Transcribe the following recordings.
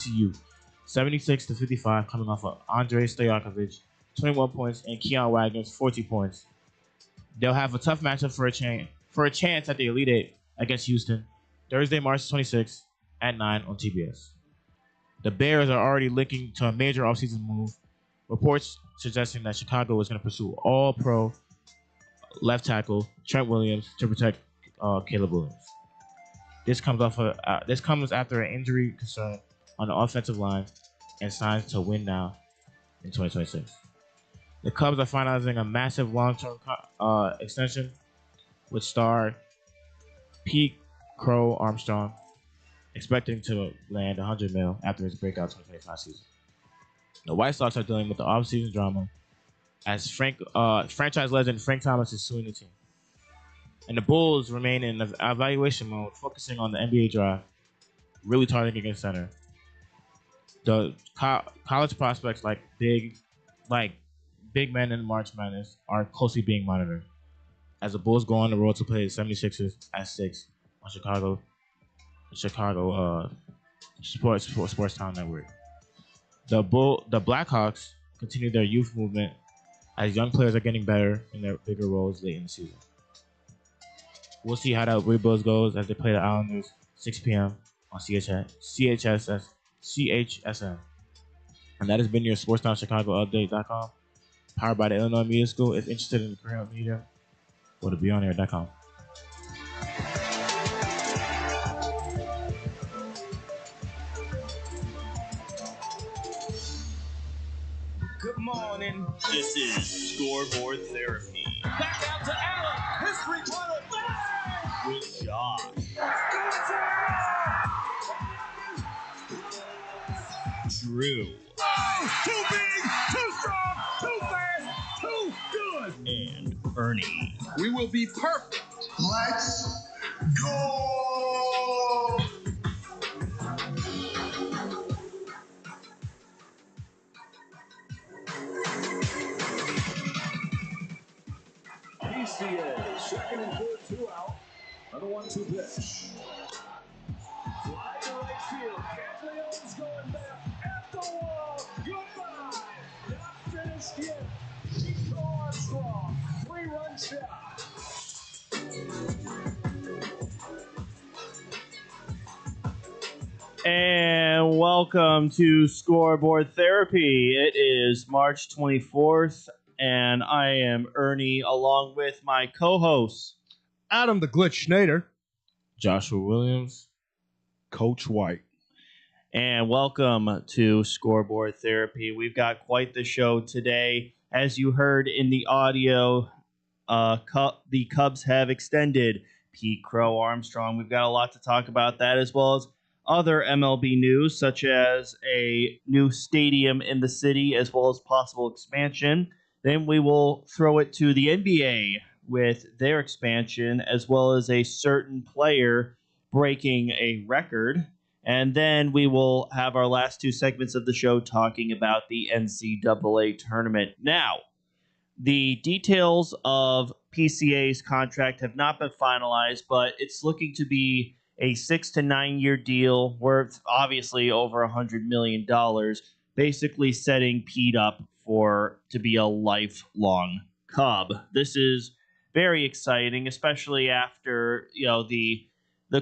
TCU, 76-55, coming off of Andrei Stojakovic, 21 points, and Keon Wagner's 40 points. They'll have a tough matchup for a chance at the Elite Eight against Houston, Thursday, March 26th at 9 on TBS. The Bears are already linking to a major offseason move. Reports suggesting that Chicago is going to pursue all-pro left tackle Trent Williams to protect Caleb Williams. This comes after an injury concern on the offensive line and signs to win now in 2026. The Cubs are finalizing a massive long-term extension with star Pete Crowe-Armstrong, expecting to land $100 million after his breakout 2025 season. The White Sox are dealing with the offseason drama as franchise legend Frank Thomas is suing the team. And the Bulls remain in evaluation mode, focusing on the NBA draft, really targeting against center. The college prospects like big men in March Madness are closely being monitored as the Bulls go on the road to play the 76ers at 6 on Chicago Sports Town Network. The Blackhawks continue their youth movement as young players are getting better in their bigger roles late in the season. We'll see how that rebuild goes as they play the Islanders 6 p.m. on CHSN. And that has been your SportsTownChicagoUpdate.com, powered by the Illinois Media School. If interested in current media, go to BeyondAir.com. Good morning. This is Scoreboard Therapy. Back out to Allen. His three-pointer. With Josh. Drew. Oh, too big, too strong, too fast, too good. And Ernie. We will be perfect. Let's go. PCA, second and third, 2 out. On the 1-2 pitch. Fly to right field. Cagliano's going back at the wall. Goodbye. Not finished yet. Crowe-Armstrong, 3-run shot. And welcome to Scoreboard Therapy. It is March 24th. And I am Ernie, along with my co-hosts, Adam the Glitch Schneider, Joshua Williams, Coach White. And welcome to Scoreboard Therapy. We've got quite the show today. As you heard in the audio, the Cubs have extended Pete Crowe-Armstrong. We've got a lot to talk about that, as well as other MLB news, such as a new stadium in the city, as well as possible expansion. Then we will throw it to the NBA with their expansion, as well as a certain player breaking a record. And then we will have our last two segments of the show talking about the NCAA tournament. Now, the details of PCA's contract have not been finalized, but it's looking to be a 6 to 9 year deal worth obviously over $100 million, basically setting Pete up to be a lifelong Cub. This is very exciting, especially after the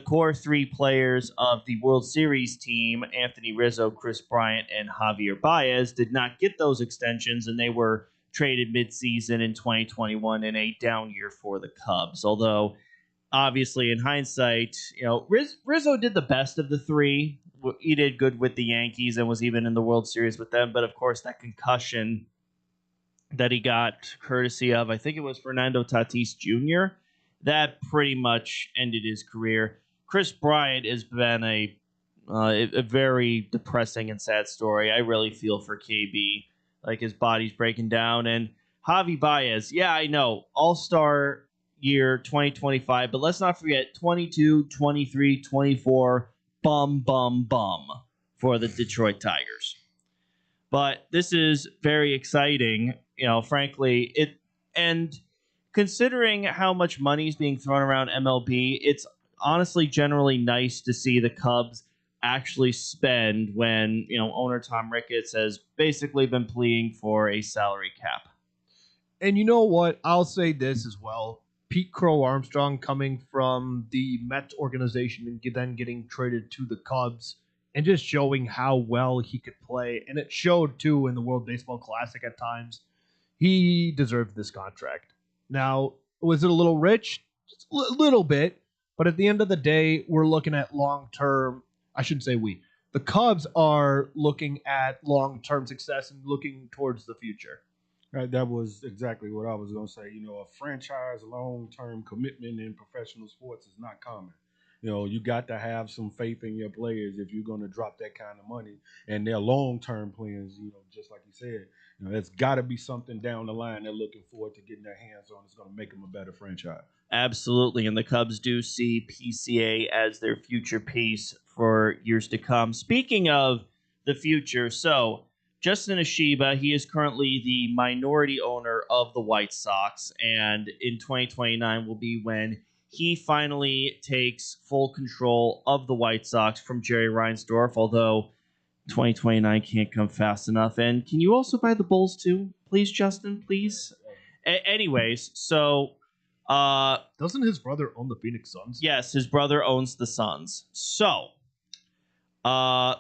core three players of the World Series team, Anthony Rizzo, Chris Bryant, and Javier Baez, did not get those extensions, and they were traded midseason in 2021 in a down year for the Cubs. Although, obviously, in hindsight, Rizzo did the best of the three. He did good with the Yankees and was even in the World Series with them. But, of course, that concussion that he got courtesy of, I think it was Fernando Tatis Jr., that pretty much ended his career. Chris Bryant has been a very depressing and sad story. I really feel for KB. Like, his body's breaking down. And Javi Baez, yeah, I know, all-star year 2025, but let's not forget 22, 23, 24, bum for the Detroit Tigers. But this is very exciting, frankly. And considering how much money is being thrown around MLB, it's honestly generally nice to see the Cubs actually spend when, owner Tom Ricketts has basically been pleading for a salary cap. And you know what? I'll say this as well. Pete Crowe-Armstrong coming from the Mets organization and then getting traded to the Cubs and just showing how well he could play. And it showed, too, in the World Baseball Classic at times. He deserved this contract. Now, was it a little rich? Just a little bit. But at the end of the day, we're looking at long-term. I shouldn't say we. The Cubs are looking at long-term success and looking towards the future. Right, that was exactly what I was going to say. A franchise long-term commitment in professional sports is not common. You got to have some faith in your players if you're going to drop that kind of money. And they're long-term plans, just like you said. There's got to be something down the line they're looking forward to getting their hands on. It's going to make them a better franchise. Absolutely, and the Cubs do see PCA as their future piece for years to come. Speaking of the future, so Justin Ashiba, he is currently the minority owner of the White Sox, and in 2029 will be when he finally takes full control of the White Sox from Jerry Reinsdorf, although 2029 can't come fast enough. And can you also buy the Bulls too? Please, Justin, please? Anyways, so... doesn't his brother own the Phoenix Suns? Yes, his brother owns the Suns. So, for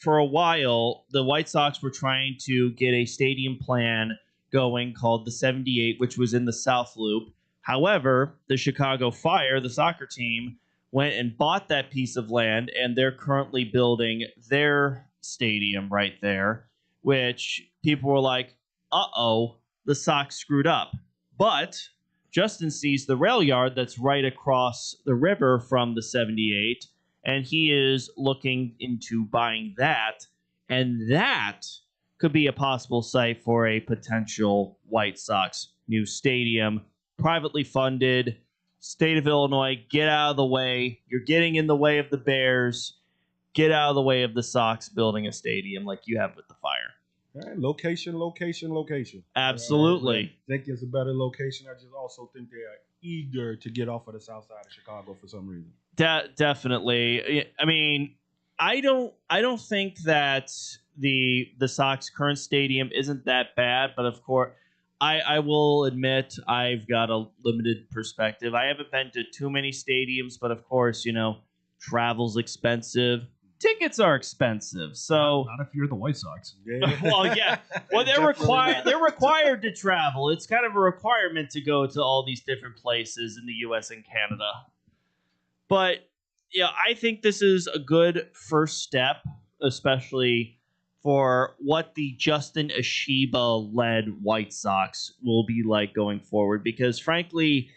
a while, the White Sox were trying to get a stadium plan going called the 78, which was in the South Loop. However, the Chicago Fire, the soccer team, went and bought that piece of land, and they're currently building their stadium right there, which people were like, uh-oh, the Sox screwed up. But Justin sees the rail yard that's right across the river from the 78, and he is looking into buying that, and that could be a possible site for a potential White Sox new stadium, privately funded. State of Illinois, get out of the way. You're getting in the way of the Bears. Get out of the way of the Sox building a stadium like you have with the Fire. Right, location. Absolutely. I think it's a better location. I just also think they are eager to get off of the south side of Chicago for some reason. Definitely. I mean, I don't think that the Sox current stadium isn't that bad, but of course, I will admit I've got a limited perspective. I haven't been to too many stadiums, but of course, travel's expensive. Tickets are expensive, so not if you're the White Sox. Yeah. well, yeah. Well, they're required to travel. It's kind of a requirement to go to all these different places in the U.S. and Canada. But I think this is a good first step, especially for what the Justin Ashiba-led White Sox will be like going forward. Because frankly,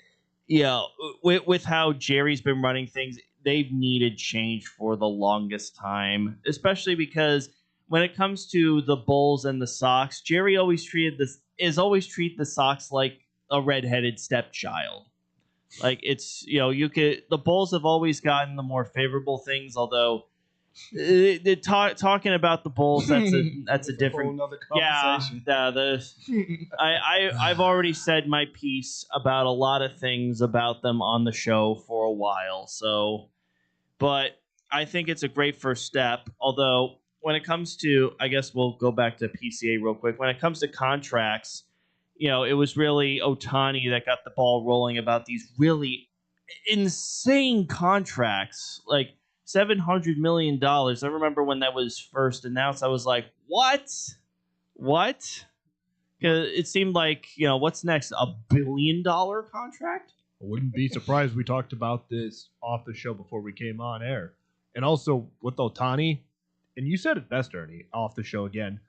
with how Jerry's been running things, they've needed change for the longest time, especially because when it comes to the Bulls and the Sox, Jerry always treat the Sox like a redheaded stepchild. Like it's, the Bulls have always gotten the more favorable things, although talking about the Bulls, that's a different conversation. I've already said my piece about a lot of things about them on the show for a while. So, but I think it's a great first step. Although when it comes to, I guess we'll go back to PCA real quick. When it comes to contracts, it was really Ohtani that got the ball rolling about these really insane contracts, like $700 million. I remember when that was first announced, I was like, what? Because it seemed like, what's next? $1 billion contract? I wouldn't be surprised. We talked about this off the show before we came on air. And also with Ohtani, and you said it best, Ernie, off the show again,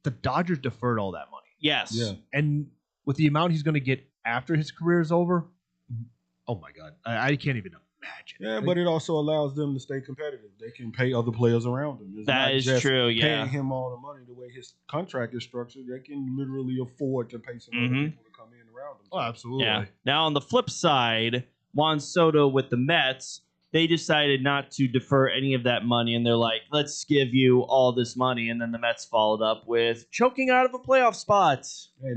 the Dodgers deferred all that money. Yes. Yeah. And with the amount he's going to get after his career is over, oh my God, I can't even imagine. Yeah, but it also allows them to stay competitive. They can pay other players around him. It's that not is just true, yeah. Paying him all the money the way his contract is structured, they can literally afford to pay some other people to come in around him. Oh, absolutely. Yeah. Now, on the flip side, Juan Soto with the Mets, they decided not to defer any of that money, and they're like, let's give you all this money. And then the Mets followed up with choking out of a playoff spot.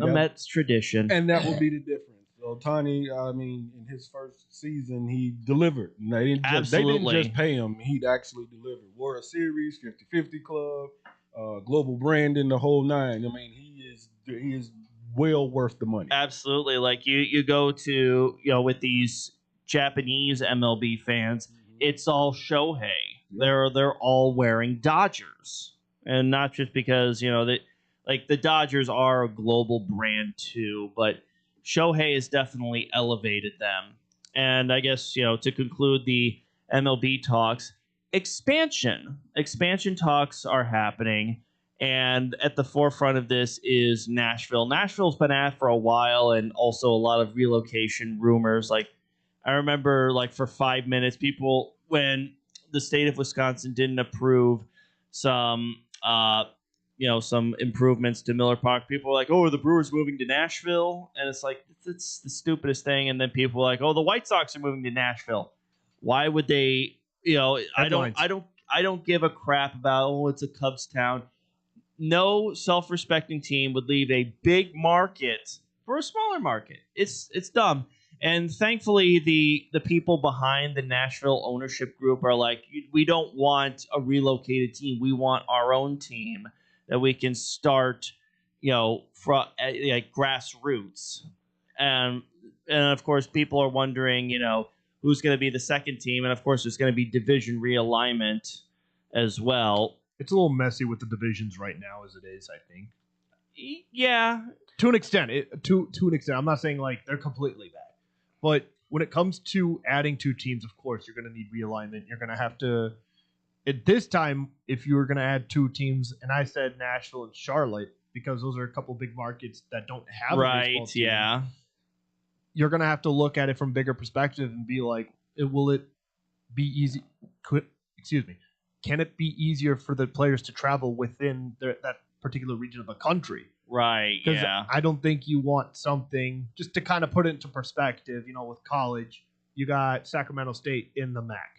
A Mets tradition. And that will be the difference. Ohtani, I mean, in his first season, he delivered. They didn't Absolutely. just pay him. He actually delivered. World Series, 50-50 club, global branding, the whole nine. I mean, he is well worth the money. Absolutely. Like you go to, with these Japanese MLB fans, it's all Shohei. They're all wearing Dodgers. And not just because, that like the Dodgers are a global brand too, but Shohei has definitely elevated them. And I guess, to conclude the MLB talks, expansion talks are happening. And at the forefront of this is Nashville. Nashville's been at for a while, and also a lot of relocation rumors. Like, I remember, like, for 5 minutes, people, when the state of Wisconsin didn't approve some, some improvements to Miller Park, people were like, "Oh, are the Brewers moving to Nashville?" And it's like, it's the stupidest thing. And then people were like, "Oh, the White Sox are moving to Nashville." Why would they? I don't give a crap about. Oh, it's a Cubs town. No self-respecting team would leave a big market for a smaller market. It's dumb. And thankfully, the people behind the Nashville ownership group are like, we don't want a relocated team. We want our own team that we can start, from like grassroots. And of course, people are wondering, who's going to be the second team, and of course, there's going to be division realignment as well. It's a little messy with the divisions right now as it is, I think. Yeah. To an extent. To an extent. I'm not saying like they're completely bad. But when it comes to adding two teams, of course, you're going to need realignment. You're going to have to... At this time, if you were going to add two teams, and I said Nashville and Charlotte, because those are a couple big markets that don't have a baseball team. Yeah. You're going to have to look at it from a bigger perspective and be like, will it be easy... Can it be easier for the players to travel within that particular region of the country? Right, Because yeah. I don't think you want something, just to kind of put it into perspective, with college, you got Sacramento State in the MAC.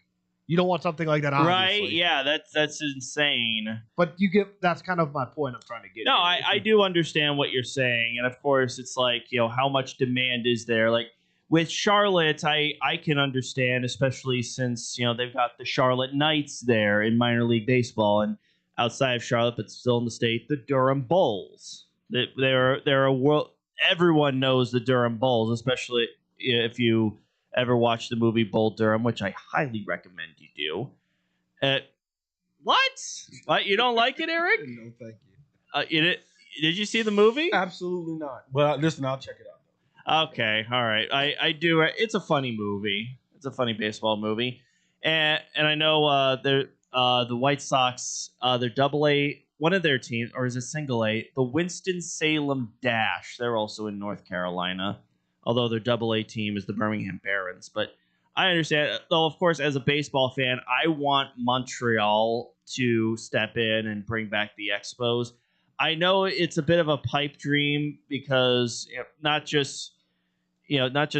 You don't want something like that, obviously. Right, yeah, that's insane. But that's kind of my point I'm trying to get. No, I do understand what you're saying. And of course, it's like, how much demand is there? Like, with Charlotte, I can understand, especially since, they've got the Charlotte Knights there in minor league baseball, and outside of Charlotte, but still in the state, the Durham Bulls. They're a world. Everyone knows the Durham Bulls, especially if you ever watch the movie Bull Durham, which I highly recommend you do. What? You don't like it, Eric? No, thank you. Did you see the movie? Absolutely not. But listen, I'll check it out. Okay, all right. I do. It's a funny movie. It's a funny baseball movie, and I know the White Sox. They're Double-A. One of their teams, or is it Single-A? The Winston-Salem Dash. They're also in North Carolina, although their Double-A team is the Birmingham Barons. But I understand. Though, of course, as a baseball fan, I want Montreal to step in and bring back the Expos. I know it's a bit of a pipe dream because not just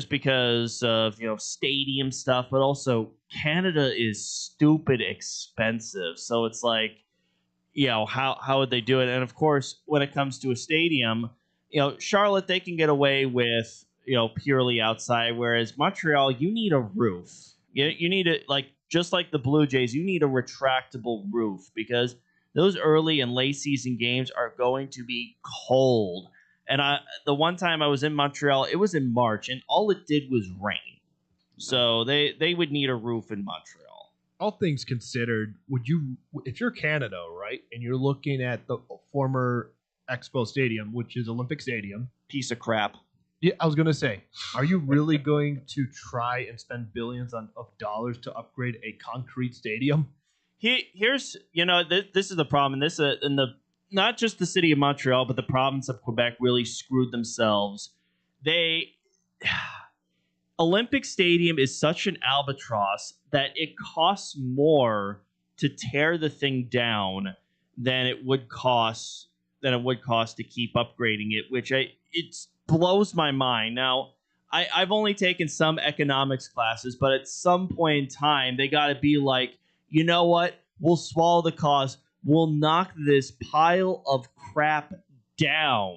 because of stadium stuff, but also Canada is stupid expensive. So it's like, how would they do it? And of course, when it comes to a stadium, Charlotte, they can get away with purely outside, whereas Montreal, you need a roof. You need it, like just like the Blue Jays, you need a retractable roof because those early and late season games are going to be cold. And the one time I was in Montreal, it was in March, and all it did was rain. So they would need a roof in Montreal. All things considered, if you're Canada, right, and you're looking at the former Expo Stadium, which is Olympic Stadium. Piece of crap. Yeah, I was going to say, are you really going to try and spend billions of dollars to upgrade a concrete stadium? Here's, this is the problem. Not just the city of Montreal, but the province of Quebec really screwed themselves. Olympic Stadium is such an albatross that it costs more to tear the thing down than it would cost to keep upgrading it, which it blows my mind. Now, I've only taken some economics classes, but at some point in time, they got to be like, you know what? We'll swallow the cost. We'll knock this pile of crap down.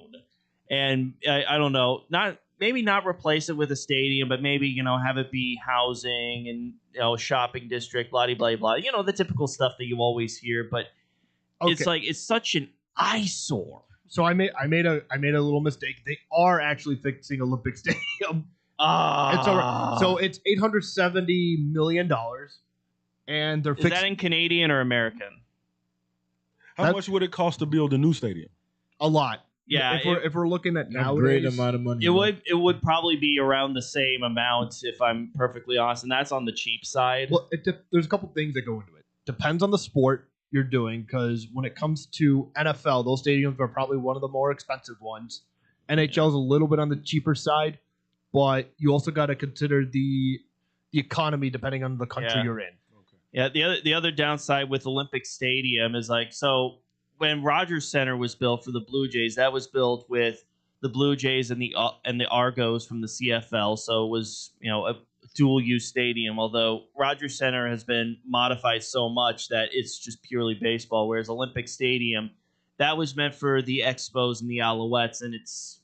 And I don't know, not maybe not replace it with a stadium, but maybe, have it be housing and, shopping district, blah, blah, blah. The typical stuff that you always hear, but it's like, it's such an eyesore. So I made a little mistake. They are actually fixing Olympic Stadium. So it's $870 million, and they're fixing. Is that in Canadian or American? How much would it cost to build a new stadium? A lot. Yeah, if we're looking at nowadays, a great amount of money. It would probably be around the same amount, if I'm perfectly honest, and that's on the cheap side. Well, there's a couple things that go into it. Depends on the sport you're doing, because when it comes to NFL, those stadiums are probably one of the more expensive ones. NHL is a little bit on the cheaper side, but you also got to consider the economy depending on the country you're in. Okay. Yeah, the other downside with Olympic Stadium is so when Rogers Center was built for the Blue Jays, that was built with the Blue Jays and the Argos from the CFL, so it was a dual use stadium. Although Rogers Center has been modified so much that it's just purely baseball, whereas Olympic Stadium, that was meant for the Expos and the Alouettes, and it's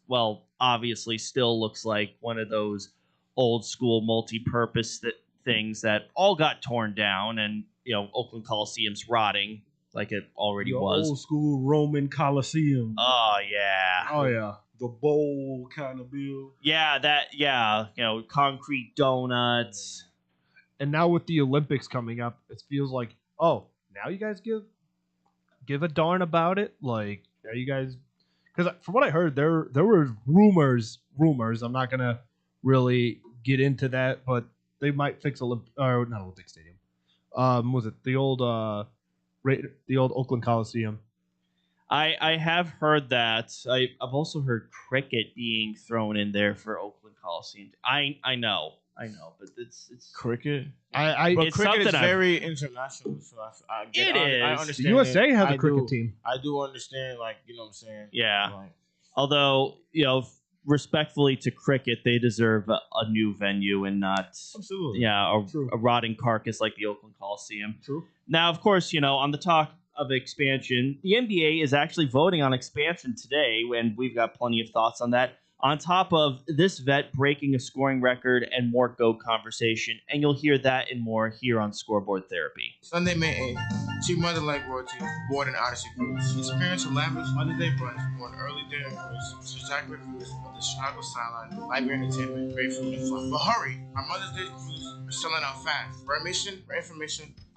obviously still looks like one of those old school multi-purpose things that all got torn down, and Oakland Coliseum's rotting like it already was. Old school Roman Coliseum. Oh yeah. The bowl kind of build. Yeah, concrete donuts. And now with the Olympics coming up, it feels like, now you guys give a darn about it. Like, are you guys? Because from what I heard, there were rumors. I'm not gonna really get into that, but they might fix not Olympic Stadium. Was it the old Oakland Coliseum? I have heard that. I've also heard cricket being thrown in there for Oakland Coliseum. I know, but it's cricket. But it's cricket is very international, so I understand. The USA has a cricket team. I do understand, what I'm saying. Yeah. Although, respectfully to cricket, they deserve a new venue and not a rotting carcass like the Oakland Coliseum. True. Now, of course, on the talk of expansion, the NBA is actually voting on expansion today, and we've got plenty of thoughts on that. On top of this vet breaking a scoring record and more GOAT conversation, and you'll hear that and more here on Scoreboard Therapy. Sunday, May 8th, Chief Mother Like Royalty, board and Odyssey Cruise. Experience a lavish Mother's Day brunch for an early dinner cruise, spectacular views of the Chicago skyline, library entertainment, great food and fun. But hurry, our Mother's Day cruise is selling out fast. For information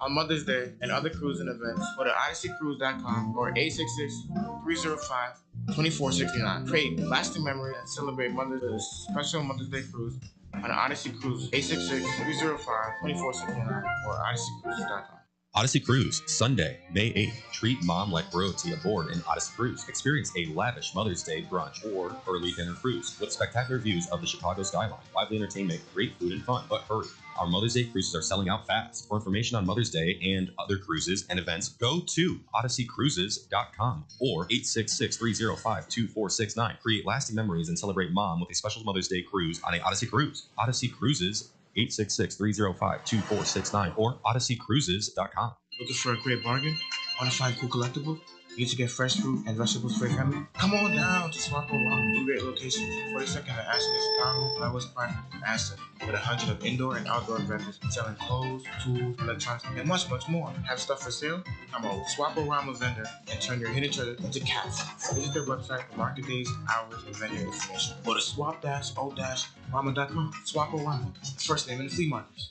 on Mother's Day and other cruising events, go to odysseycruise.com or 866-305-2469. Create lasting memories and celebrate Mother's Day special Mother's Day cruise on Odyssey Cruise, 866-305-2469 or odysseycruises.com. Odyssey Cruise, Sunday, May 8th. Treat mom like royalty aboard an Odyssey Cruise. Experience a lavish Mother's Day brunch or early dinner cruise with spectacular views of the Chicago skyline, lively entertainment, great food and fun. But hurry, our Mother's Day cruises are selling out fast. For information on Mother's Day and other cruises and events, go to odysseycruises.com or 866-305-2469. Create lasting memories and celebrate mom with a special Mother's Day cruise on a Odyssey Cruise. Odyssey Cruises, 866-305-2469 or odysseycruises.com. Looking for a great bargain? Want to find cool collectibles? Need to get fresh fruit and vegetables for your family? Come on down to Scoreboard. New great locations. 42nd and Ashton in Chicago, West Park, Ashton, with 100 of indoor and outdoor vendors selling clothes, tools, electronics, and much, much more. Have stuff for sale? Become a Swap-O-Rama vendor and turn your hidden treasure into cash. Visit their website for market days, hours, and vendor information. Go to swap-o-rama.com. Swap-O-Rama, first name in the flea markets.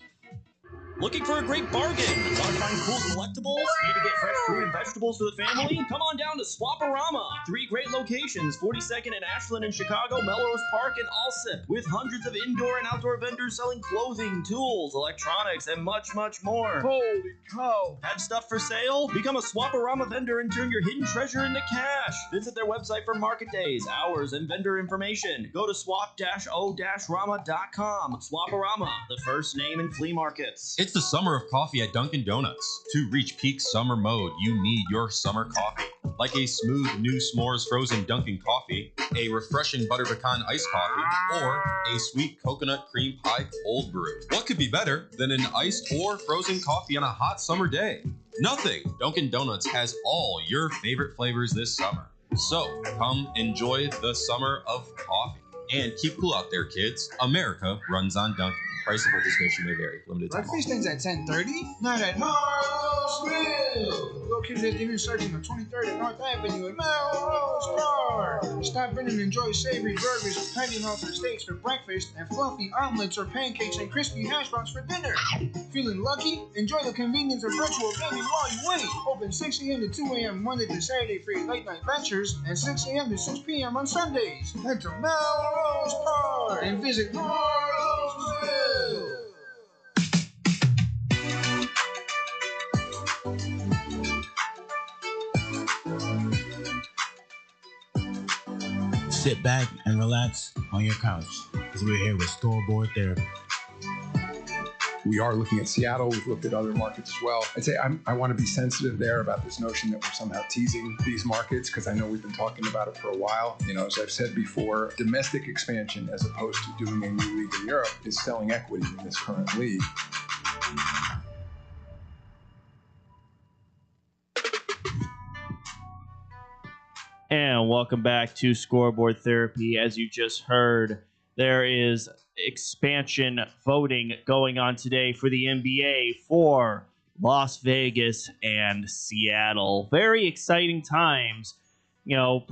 Looking for a great bargain? Want to find cool collectibles? Need to get fresh fruit and vegetables for the family? Come on down to Swap-O-Rama. 3 great locations, 42nd and Ashland in Chicago, Melrose Park, and Alsip, with hundreds of indoor and outdoor vendors selling clothing, tools, electronics, and much, much more. Holy cow! Have stuff for sale? Become a Swap-O-Rama vendor and turn your hidden treasure into cash. Visit their website for market days, hours, and vendor information. Go to swap-o-rama.com. Swap-O-Rama, the first name in flea markets. It's the summer of coffee at Dunkin' Donuts. To reach peak summer mode, you need your summer coffee. Like a smooth new s'mores frozen Dunkin' coffee, a refreshing butter pecan iced coffee, or a sweet coconut cream pie cold brew. What could be better than an iced or frozen coffee on a hot summer day? Nothing! Dunkin' Donuts has all your favorite flavors this summer. So, come enjoy the summer of coffee. And keep cool out there, kids. America runs on Dunkin'. Price of participation may vary. Limited time. Breakfast ends at 10:30? Not at Melrose Grill! Located at the intersection of 23rd and North Avenue in Melrose Park. Stop in and enjoy savory burgers, tiny melted steaks for breakfast, and fluffy omelets or pancakes and crispy hash browns for dinner. Feeling lucky? Enjoy the convenience of virtual gaming while you wait. Open 6 a.m. to 2 a.m. Monday to Saturday for your late night ventures, and 6 a.m. to 6 p.m. on Sundays. Head to Melrose Park and visit Melrose Grill. Sit back and relax on your couch because we're here with Scoreboard Therap. We are looking at Seattle. We've looked at other markets as well. I'd say I want to be sensitive there about this notion that we're somehow teasing these markets because I know we've been talking about it for a while. You know, as I've said before, domestic expansion as opposed to doing a new league in Europe is selling equity in this current league. And welcome back to Scoreboard Therapy. As you just heard, there is expansion voting going on today for the NBA for Las Vegas and Seattle. Very exciting times. You know,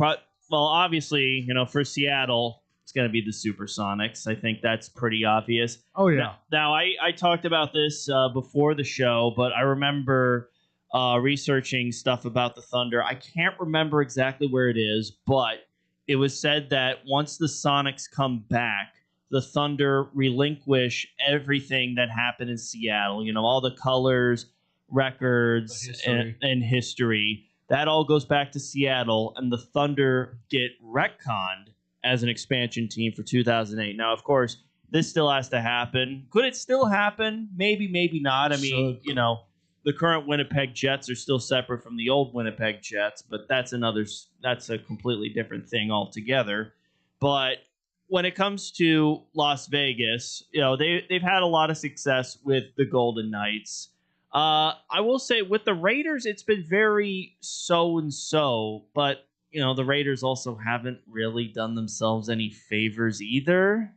obviously, you know, for Seattle, it's going to be the Supersonics. I think that's pretty obvious. Oh, yeah. Now I talked about this before the show, but I remember researching stuff about the Thunder. I can't remember exactly where it is, but it was said that once the Sonics come back, the Thunder relinquish everything that happened in Seattle. You know, all the colors, records, and history. That all goes back to Seattle, and the Thunder get retconned as an expansion team for 2008. Now, of course, this still has to happen. Could it still happen? Maybe, maybe not. I mean, you know, the current Winnipeg Jets are still separate from the old Winnipeg Jets, but that's a completely different thing altogether. But when it comes to Las Vegas, you know, they've had a lot of success with the Golden Knights. I will say with the Raiders, it's been very so-and-so, but, you know, the Raiders also haven't really done themselves any favors either.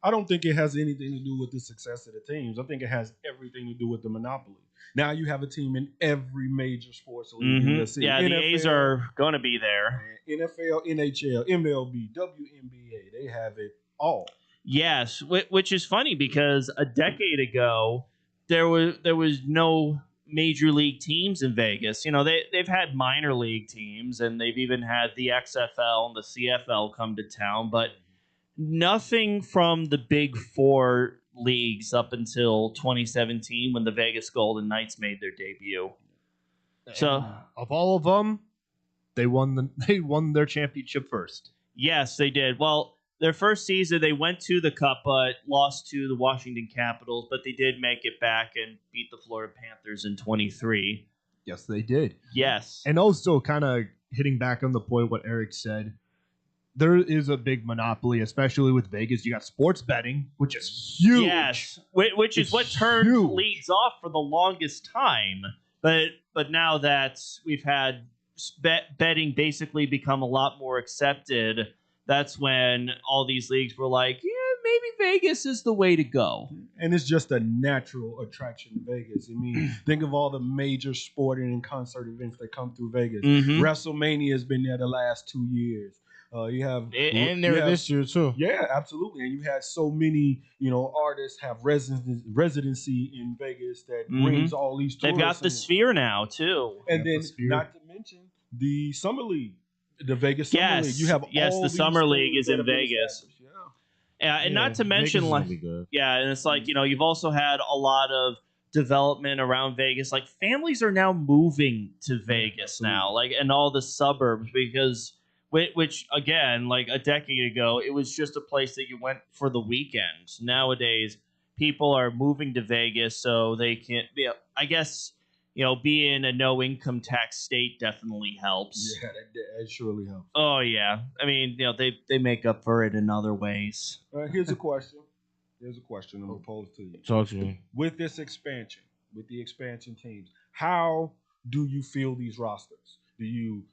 I don't think it has anything to do with the success of the teams. I think it has everything to do with the monopoly. Now you have a team in every major sports league in the city. Yeah, NFL, the A's are going to be there. NFL, NHL, MLB, WNBA, they have it all. Yes, which is funny because a decade ago there was no major league teams in Vegas. You know, they've had minor league teams, and they've even had the XFL and the CFL come to town, but nothing from the big four leagues up until 2017 when the Vegas Golden Knights made their debut. So, of all of them, they won their championship first. Yes, they did. Well, their first season they went to the Cup but lost to the Washington Capitals, but they did make it back and beat the Florida Panthers in 23. Yes, they did. Yes. And also kind of hitting back on the point what Eric said, there is a big monopoly, especially with Vegas. You got sports betting, which is huge. Yes, which is what turned leagues off for the longest time. But now that we've had betting basically become a lot more accepted, that's when all these leagues were like, yeah, maybe Vegas is the way to go. And it's just a natural attraction to Vegas. I mean, think of all the major sporting and concert events that come through Vegas. WrestleMania has been there the last 2 years. You have this year too. Yeah, absolutely. And you had so many, you know, artists have residency in Vegas that brings all these tourists. They've got the Sphere now too, and then not to mention the Summer League, the Vegas Summer League. You have the Summer League is in Vegas. Yeah, and not to mention and it's like, you know, you've also had a lot of development around Vegas. Like families are now moving to Vegas now, like in all the suburbs because. Which, again, like a decade ago, it was just a place that you went for the weekend. Nowadays, people are moving to Vegas so they can, I guess, you know, being a no-income tax state definitely helps. Yeah, that surely helps. Oh, yeah. I mean, you know, they make up for it in other ways. Here's a question. I'm going to pose to you. Talk to me. With this expansion, with the expansion teams, how do you feel these rosters? Do you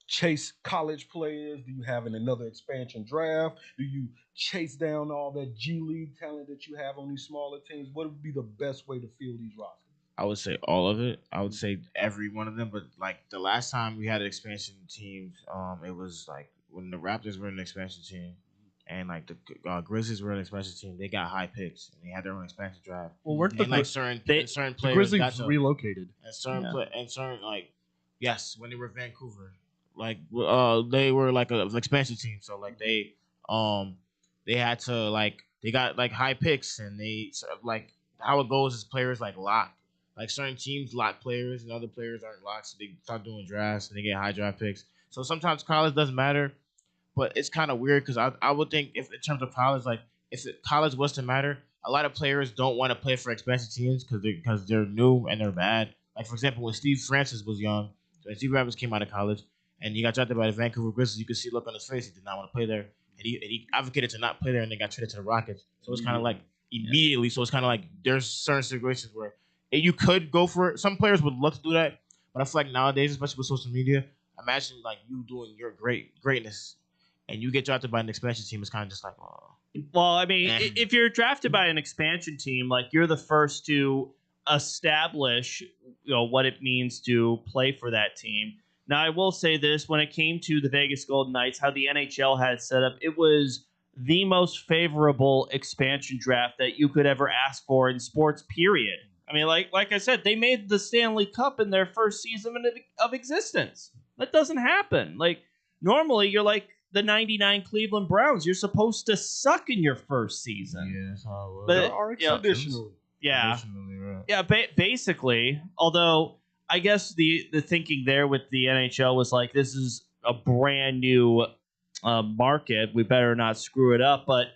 chase college players? Do you have another expansion draft? Do you chase down all that G League talent that you have on these smaller teams? What would be the best way to fill these rosters? I would say all of it. I would say every one of them. But like the last time we had an expansion team, it was like when the Raptors were an expansion team, and like the Grizzlies were an expansion team. They got high picks and they had their own expansion draft. Well, weren't the, And like certain certain the players Grizzlies got to, relocated? and certain Yeah. and certain like yes, when they were Vancouver, like they were like an expansion team. So like they had to like they got like high picks and they like how it goes is players like lock. Like certain teams lock players and other players aren't locked, so they start doing drafts and they get high draft picks. So sometimes college doesn't matter, but it's kind of weird because I would think if in terms of college, like if college was to matter, a lot of players don't want to play for expansion teams because they're new and they're bad. Like for example, when Steve Francis was young, when Steve Francis came out of college and he got drafted by the Vancouver Grizzlies, you could see the look on his face. He did not want to play there, and he advocated to not play there, and then got traded to the Rockets. So it's kind of like immediately. So it's kind of like there's certain situations where you could go for it. Some players would love to do that, but I feel like nowadays, especially with social media, imagine like you doing your greatness and you get drafted by an expansion team. It's kind of just like, oh. Well, I mean, if you're drafted by an expansion team, like you're the first to establish, what it means to play for that team. Now, I will say this: when it came to the Vegas Golden Knights, how the NHL had set up, it was the most favorable expansion draft that you could ever ask for in sports. Period. I mean, like I said, they made the Stanley Cup in their first season of existence. That doesn't happen. Like normally, you're like the '99 Cleveland Browns. You're supposed to suck in your first season. Yeah, that's how it was. But Traditionally. yeah, Right. yeah. Basically, although I guess the thinking there with the NHL was like, this is a brand new market. We better not screw it up. But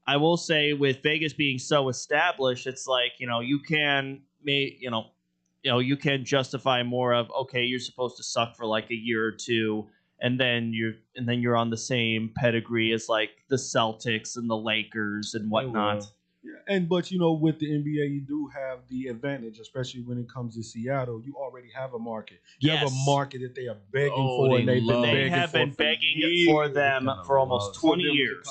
I will say, with Vegas being so established, it's like you can you can justify more of, okay, you're supposed to suck for like a year or two, and then you're on the same pedigree as like the Celtics and the Lakers and whatnot. Yeah, but with the NBA, you do have the advantage, especially when it comes to Seattle. You already have a market. You have a market that they are begging for, and they have been begging for them for almost 20 years.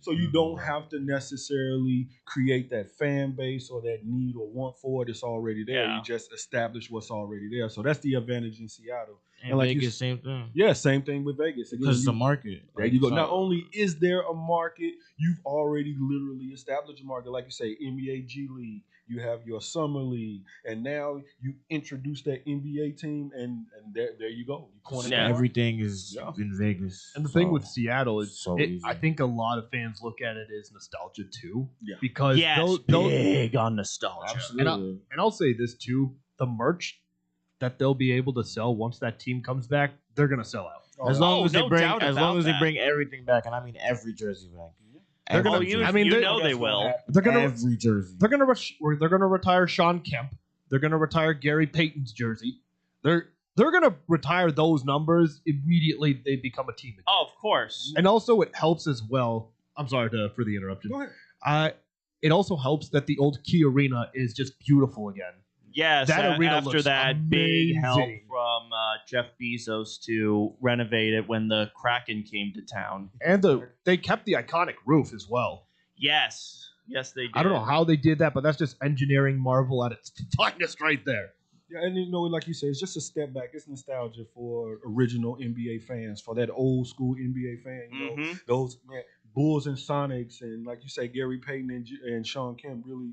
So you don't have to necessarily create that fan base or that need or want for it. It's already there. Yeah. You just establish what's already there. So that's the advantage in Seattle. And like Vegas, same thing. Yeah, same thing with Vegas. Because it's a market. There you go. Not only is there a market, you've already literally established a market. Like you say, NBA G League. You have your summer league, and now you introduce that NBA team, and there you go. Everything is in Vegas. And the thing with Seattle is, easy. I think a lot of fans look at it as nostalgia too. Yeah. Because big on nostalgia. Absolutely. And I'll say this too: the merch that they'll be able to sell once that team comes back, they're gonna sell out. As long as doubt they bring everything back, and I mean every jersey back. They're gonna. They will. They're gonna every jersey. They're gonna retire Sean Kemp. They're gonna retire Gary Payton's jersey. They're gonna retire those numbers immediately. They become a team again. Oh, of course. And also, it helps as well. I'm sorry for the interruption. Go ahead. It also helps that the old Key Arena is just beautiful again. Yes, that arena after looks that big help amazing. from Jeff Bezos to renovate it when the Kraken came to town. And they kept the iconic roof as well. Yes, they did. I don't know how they did that, but that's just engineering marvel at its finest right there. Yeah, and like you said, it's just a step back. It's nostalgia for original NBA fans, for that old school NBA fan. Those Bulls and Sonics, and like you say, Gary Payton and Sean Kemp really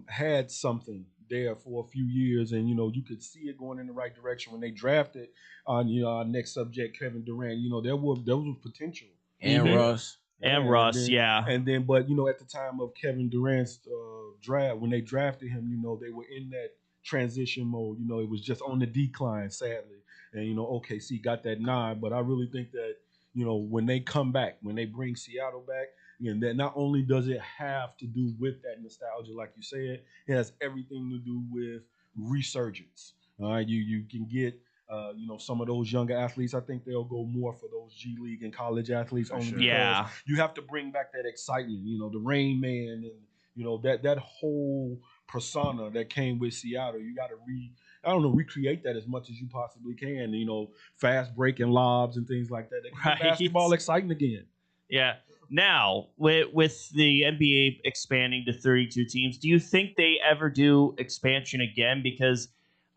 had something there for a few years, and you could see it going in the right direction when they drafted our next subject, Kevin Durant. There was potential. And Russ. And Russ, yeah. And then, but at the time of Kevin Durant's draft, when they drafted him, they were in that transition mode. It was just on the decline, sadly. And OKC got that nod, but I really think that when they come back, when they bring Seattle back, that not only does it have to do with that nostalgia, like you said, it has everything to do with resurgence. All right, you can get some of those younger athletes. I think they'll go more for those G League and college athletes only because you have to bring back that excitement. The Rain Man and that whole persona that came with Seattle. You got to I don't know, recreate that as much as you possibly can. You know, fast breaking lobs and things like that. They keep basketball exciting again. Yeah. Now, with the NBA expanding to 32 teams, do you think they ever do expansion again? Because,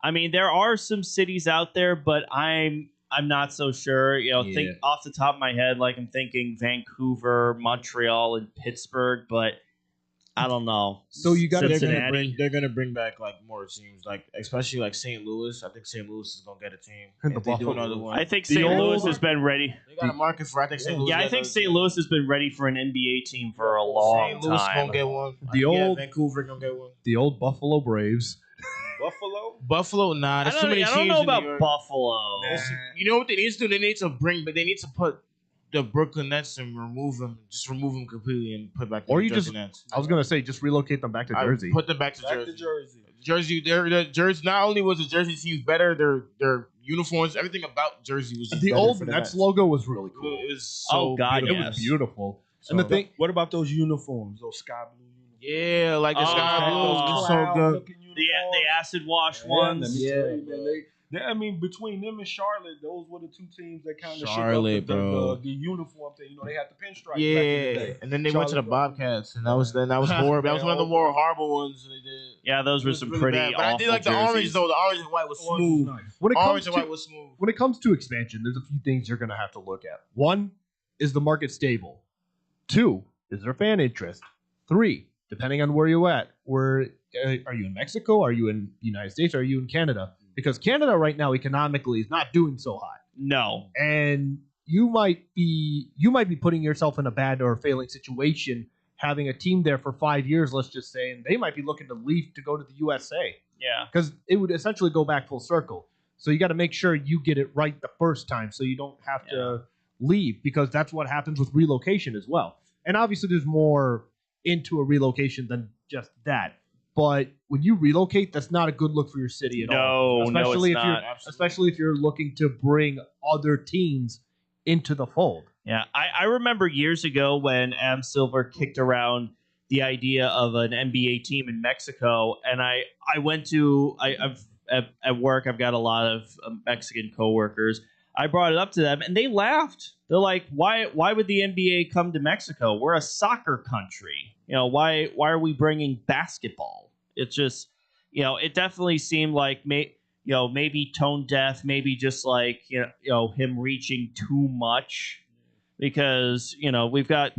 I mean, there are some cities out there, but I'm not so sure. You know, think off the top of my head, like I'm thinking Vancouver, Montreal, and Pittsburgh, but I don't know. So you got they're gonna bring back like more teams, like especially like St. Louis. I think St. Louis is gonna get a team. And if they do another one. I think St. Louis has been ready. They got a market for. I think St. Louis. Yeah, I think St. Louis has been ready for an NBA team for a long St. Louis time. gonna get one. Vancouver gonna get one. The old Buffalo Braves. Buffalo, nah. There's too many teams. I don't know in New about York. Buffalo. You know what they need to do? They need to put the Brooklyn Nets and remove them completely and put back the Or you Jersey just, Nets. I was gonna say, just relocate them back to Jersey. Put them back to Jersey. Jersey, the Jersey. Not only was the Jersey teams better, their uniforms, everything about Jersey was just The better old for the Nets logo was really cool. It was so beautiful. It was beautiful. So, And the thing, What about those uniforms? Those sky blue uniforms? yeah, like the sky blue was so cloud good. looking uniforms. The acid wash ones. Let me tell you, man, I mean, between them and Charlotte, those were the two teams that kind of Charlotte, shook up bro. the uniform thing. You know, they had the pinstripes back in the Yeah, day. and then they went to the Charlotte, Bobcats, and that was horrible. That was one of the more horrible ones they did. Yeah, those were some really pretty bad. But awful I did like the jerseys. orange though. The orange and white was Orange was smooth. nice. when it Orange comes and to white was smooth. when it comes to expansion, there's a few things you're gonna have to look at. One, is the market stable? 2, is there fan interest? 3, depending on where you're at, are you in Mexico? Are you in the United States? Are you in Canada? Because Canada right now economically is not doing so hot, No. and you might be putting yourself in a bad or failing situation having a team there for 5 years, let's just say, and they might be looking to leave to go to the USA Yeah. because it would essentially go back full circle. So you got to make sure you get it right the first time, so you don't have to leave, because that's what happens with relocation as well. And obviously, there's more into a relocation than just that. But when you relocate, that's not a good look for your city at all. No, Especially it's if not. especially if you're looking to bring other teams into the fold. Yeah, I remember years ago when Adam Silver kicked around the idea of an NBA team in Mexico, and I went to at work. I've got a lot of Mexican coworkers. I brought it up to them, and they laughed. They're like, "Why would the NBA come to Mexico? We're a soccer country. You know, why are we bringing basketball?" It's just, you know, it definitely seemed like maybe tone deaf, maybe just like you know him reaching too much, because we've got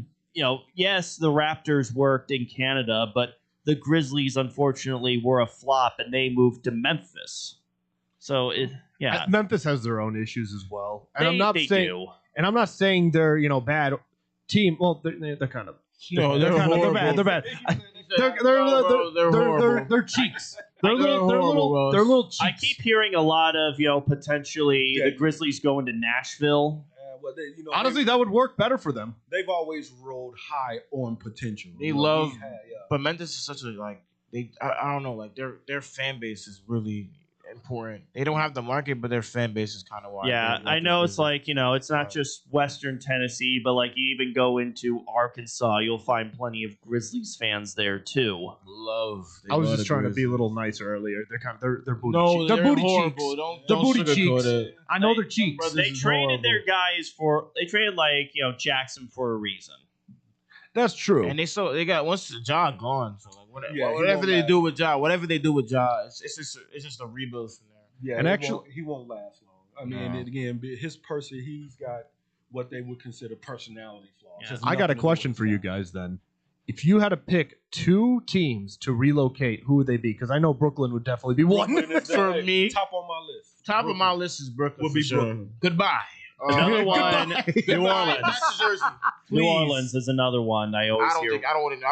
yes, the Raptors worked in Canada, but the Grizzlies unfortunately were a flop and they moved to Memphis. So Memphis has their own issues as well, and they I'm not saying they're bad team. Well, they're kind of they're bad. They're bad. horrible. They're cheeks. They're little cheeks. I keep hearing a lot of potentially the Grizzlies going to Nashville. Honestly, that would work better for them. They've always rolled high on potential. They love, but Memphis is such a I don't know, their fan base is really important. They don't have the market, but their fan base is kind of wide. Yeah, I know it's it's not just Western Tennessee, but you even go into Arkansas, you'll find plenty of Grizzlies fans there too. I was just trying to be a little nicer earlier. They're booty No, cheeks. They're they're booty horrible. cheeks. Don't They're booty sugarcoat cheeks. it. I know they're cheeks. They traded their guys they traded Jackson for a reason. That's true. And they got once Ja gone, so Yeah, whatever they do with Ja, it's just a rebuild from there. Yeah, And he won't last long. I mean, and again, his person, he's got what they would consider personality flaws. Yeah. I got a question for you guys then. If you had to pick 2 teams to relocate, who would they be? Because I know Brooklyn would definitely be one. For me, top on my list. Top of my list is Brooklyn. Would be for sure. Brooklyn. Goodbye. Another one, New Orleans. That's Jersey. New Please. Orleans is another one I always hear. I wouldn't.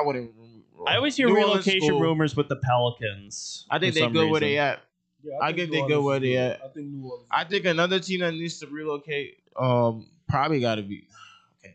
I always hear New Orleans relocation school. rumors with the Pelicans. I think for they some good where reason. they at. Yeah, I think New they good Orleans where is they good. at. I think New Orleans. I think another team that needs to relocate, probably got to be. Okay,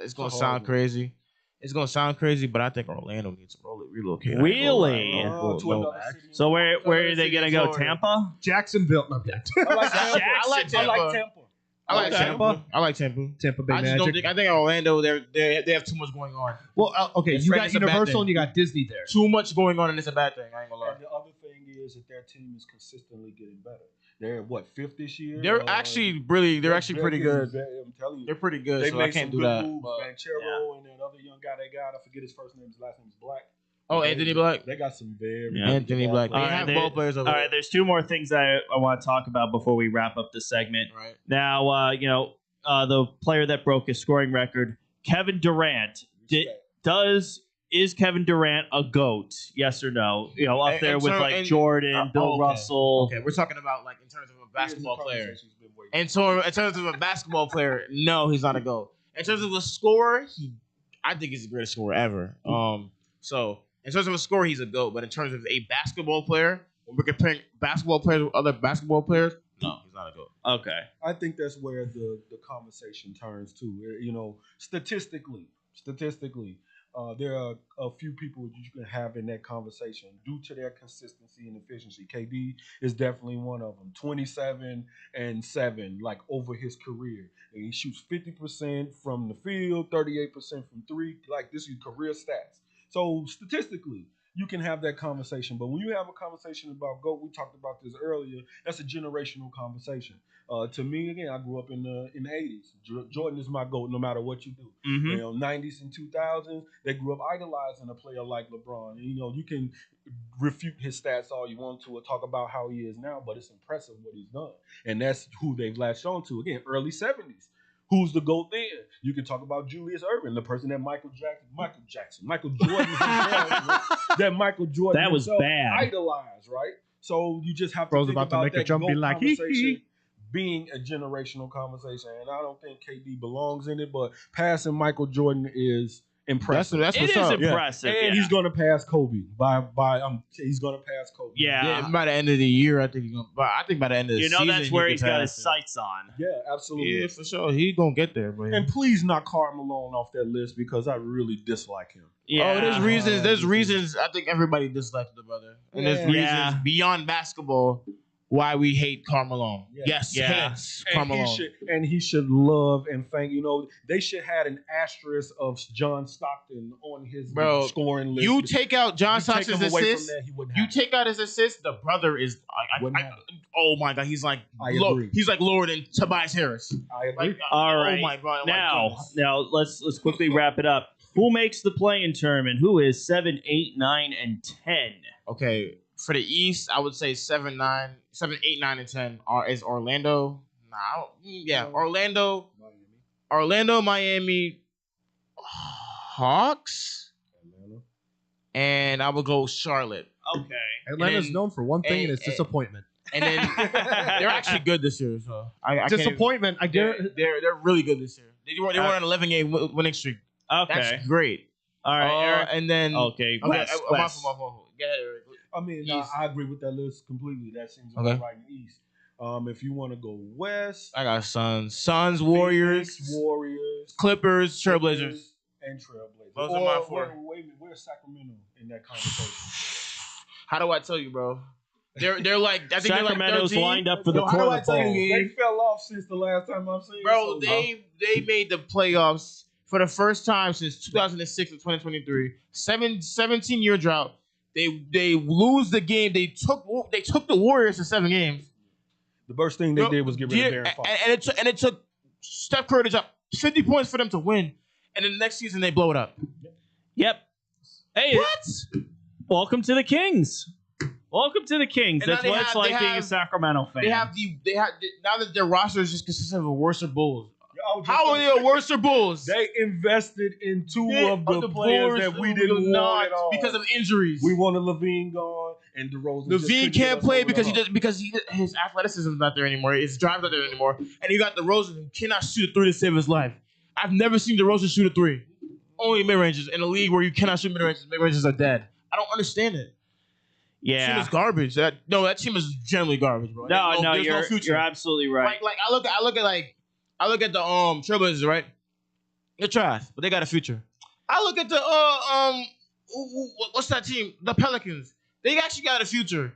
it's gonna sound crazy. It's gonna sound crazy, but I think Orlando needs to relocate. Really? To another city. So where are they gonna go? Florida. Tampa? Jacksonville. No, I like Tampa. I like Tampa. I like Tampa. I like Tampa. Tampa Bay I just Magic. don't think. I think Orlando. They have too much going on. Well, okay, It's you right, got it's a bad Universal thing. and you got Disney there. Too much going on, and it's a bad thing. I ain't gonna lie. And the other thing is that their team is consistently getting better. They're what, 5th this year? They're actually pretty good. I'm telling you, They're pretty good. they So made I can't some do good that. moves. but- Banchero and that other young guy they got. I forget his first name. His last name is Black. Oh, Anthony Black. They got some very Yeah. Anthony Black. They All right, have there- ball players over All right, there. there's 2 more things I want to talk about before we wrap up the segment. Right. Now, the player that broke his scoring record, Kevin Durant. Is Kevin Durant a GOAT? Yes or no? Up there with like Jordan, Bill Russell. Okay, we're talking about like in terms of a basketball player. And so in terms of a basketball player, no, he's not a GOAT. In terms of a scorer, I think he's the greatest scorer ever. So in terms of a scorer, he's a GOAT. But in terms of a basketball player, when we're comparing basketball players with other basketball players, no, he's not a GOAT. Okay. I think that's where the conversation turns to. Statistically, there are a few people that you can have in that conversation due to their consistency and efficiency. KD is definitely one of them. 27-7, like over his career. And he shoots 50% from the field, 38% from 3. Like, this is career stats. So statistically, you can have that conversation. But when you have a conversation about GOAT, we talked about this earlier, that's a generational conversation. To me, again, I grew up in the 80s. Jordan is my GOAT no matter what you do. 90s and 2000s, they grew up idolizing a player like LeBron. And, you can refute his stats all you want to or talk about how he is now, but it's impressive what he's done. And that's who they've latched on to. Again, early 70s. Who's the GOAT then? You can talk about Julius Erving, the person that Michael Jordan That was bad. Idolized, right? So you just have to think about that GOAT conversation being a generational conversation. And I don't think KD belongs in it, but passing Michael Jordan is impressive. That's what's up. Impressive. And he's going to pass Kobe. He's going to pass Kobe. Yeah. By the end of the year, I think he's gonna. But I think by the end of the season, that's where he's got his pass it. sights on. Yeah, absolutely. Yeah, for sure. He's gonna get there, man. And please knock Karl Malone off that list because I really dislike him. Yeah. Oh, there's reasons. There's reasons. I think everybody dislikes the brother, and there's reasons beyond basketball why we hate Karl Malone. Yes, Karl Malone. And he should love and thank. They should have an asterisk of John Stockton on his scoring list. You take out John Stockton's assist. You take out his assist. The brother is. Oh my God, he's like he's like lower than Tobias Harris. I agree. All right. Oh my God. Now let's quickly wrap it up. Who makes the play-in tournament? Who is 7, 8, 9, and 10? Okay, for the East, I would say 7, 8, 9, and 10 is Orlando. Orlando, Miami, Hawks, and I would go Charlotte. Okay. Atlanta's known for one thing, and it's disappointment. And then they're actually good this year. So I disappointment. I guarantee they're really good this year. They were on an 11-game winning streak. Okay. That's great. All right, Eric. And then West. Go ahead, Eric. I mean, I agree with that list completely. That seems right in the East. If you want to go West, I got Suns, Warriors, Clippers, Trailblazers, and Trailblazers. Those are my 4. Wait a minute, where's Sacramento in that conversation? How do I tell you, bro? They're like I think Sacramento's they're like 13. lined up for the How do I toilet tell bowl. you, They fell off since the last time I've seen bro? them. They made the playoffs for the first time since 2006 and 2023. 17-year drought. They lose the game. They took the Warriors to 7 games. The first thing they did was get rid of Darren Fox. And it took Steph Curry to drop 50 points for them to win. And then the next season they blow it up. Yep. Hey, what? Welcome to the Kings. Welcome to the Kings. And That's what it's like being a Sacramento fan. They have now that their roster is just consistent of worse Bulls. How are they a worse Bulls? They invested in 2 of the players that we didn't want at all because of injuries. We wanted Levine gone, and DeRozan. Levine can't play because his athleticism is not there anymore. His drive's not there anymore, and you got DeRozan who cannot shoot a 3 to save his life. I've never seen DeRozan shoot a 3. Only mid ranges in a league where you cannot shoot mid ranges. Mid ranges are dead. I don't understand it. Yeah, that team is garbage. That team is generally garbage, bro. No, you're absolutely right. Like I look at the Trailblazers, right? They're trash, but they got a future. I look at the what's that team? The Pelicans. They actually got a future.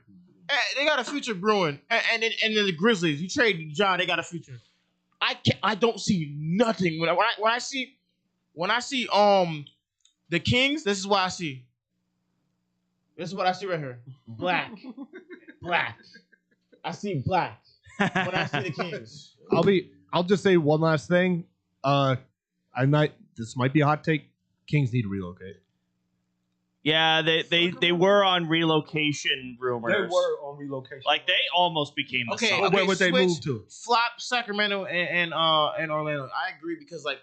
They got a future brewing. And then the Grizzlies. You trade John, they got a future. I don't see nothing when I see the Kings. This is what I see. This is what I see right here. Black. black. I see black when I see the Kings. I'll just say one last thing. This might be a hot take. Kings need to relocate. Yeah, they were on relocation rumors. They were on relocation. Like they almost became the Sox. Where would they switch, move to? Flop Sacramento and Orlando. I agree because like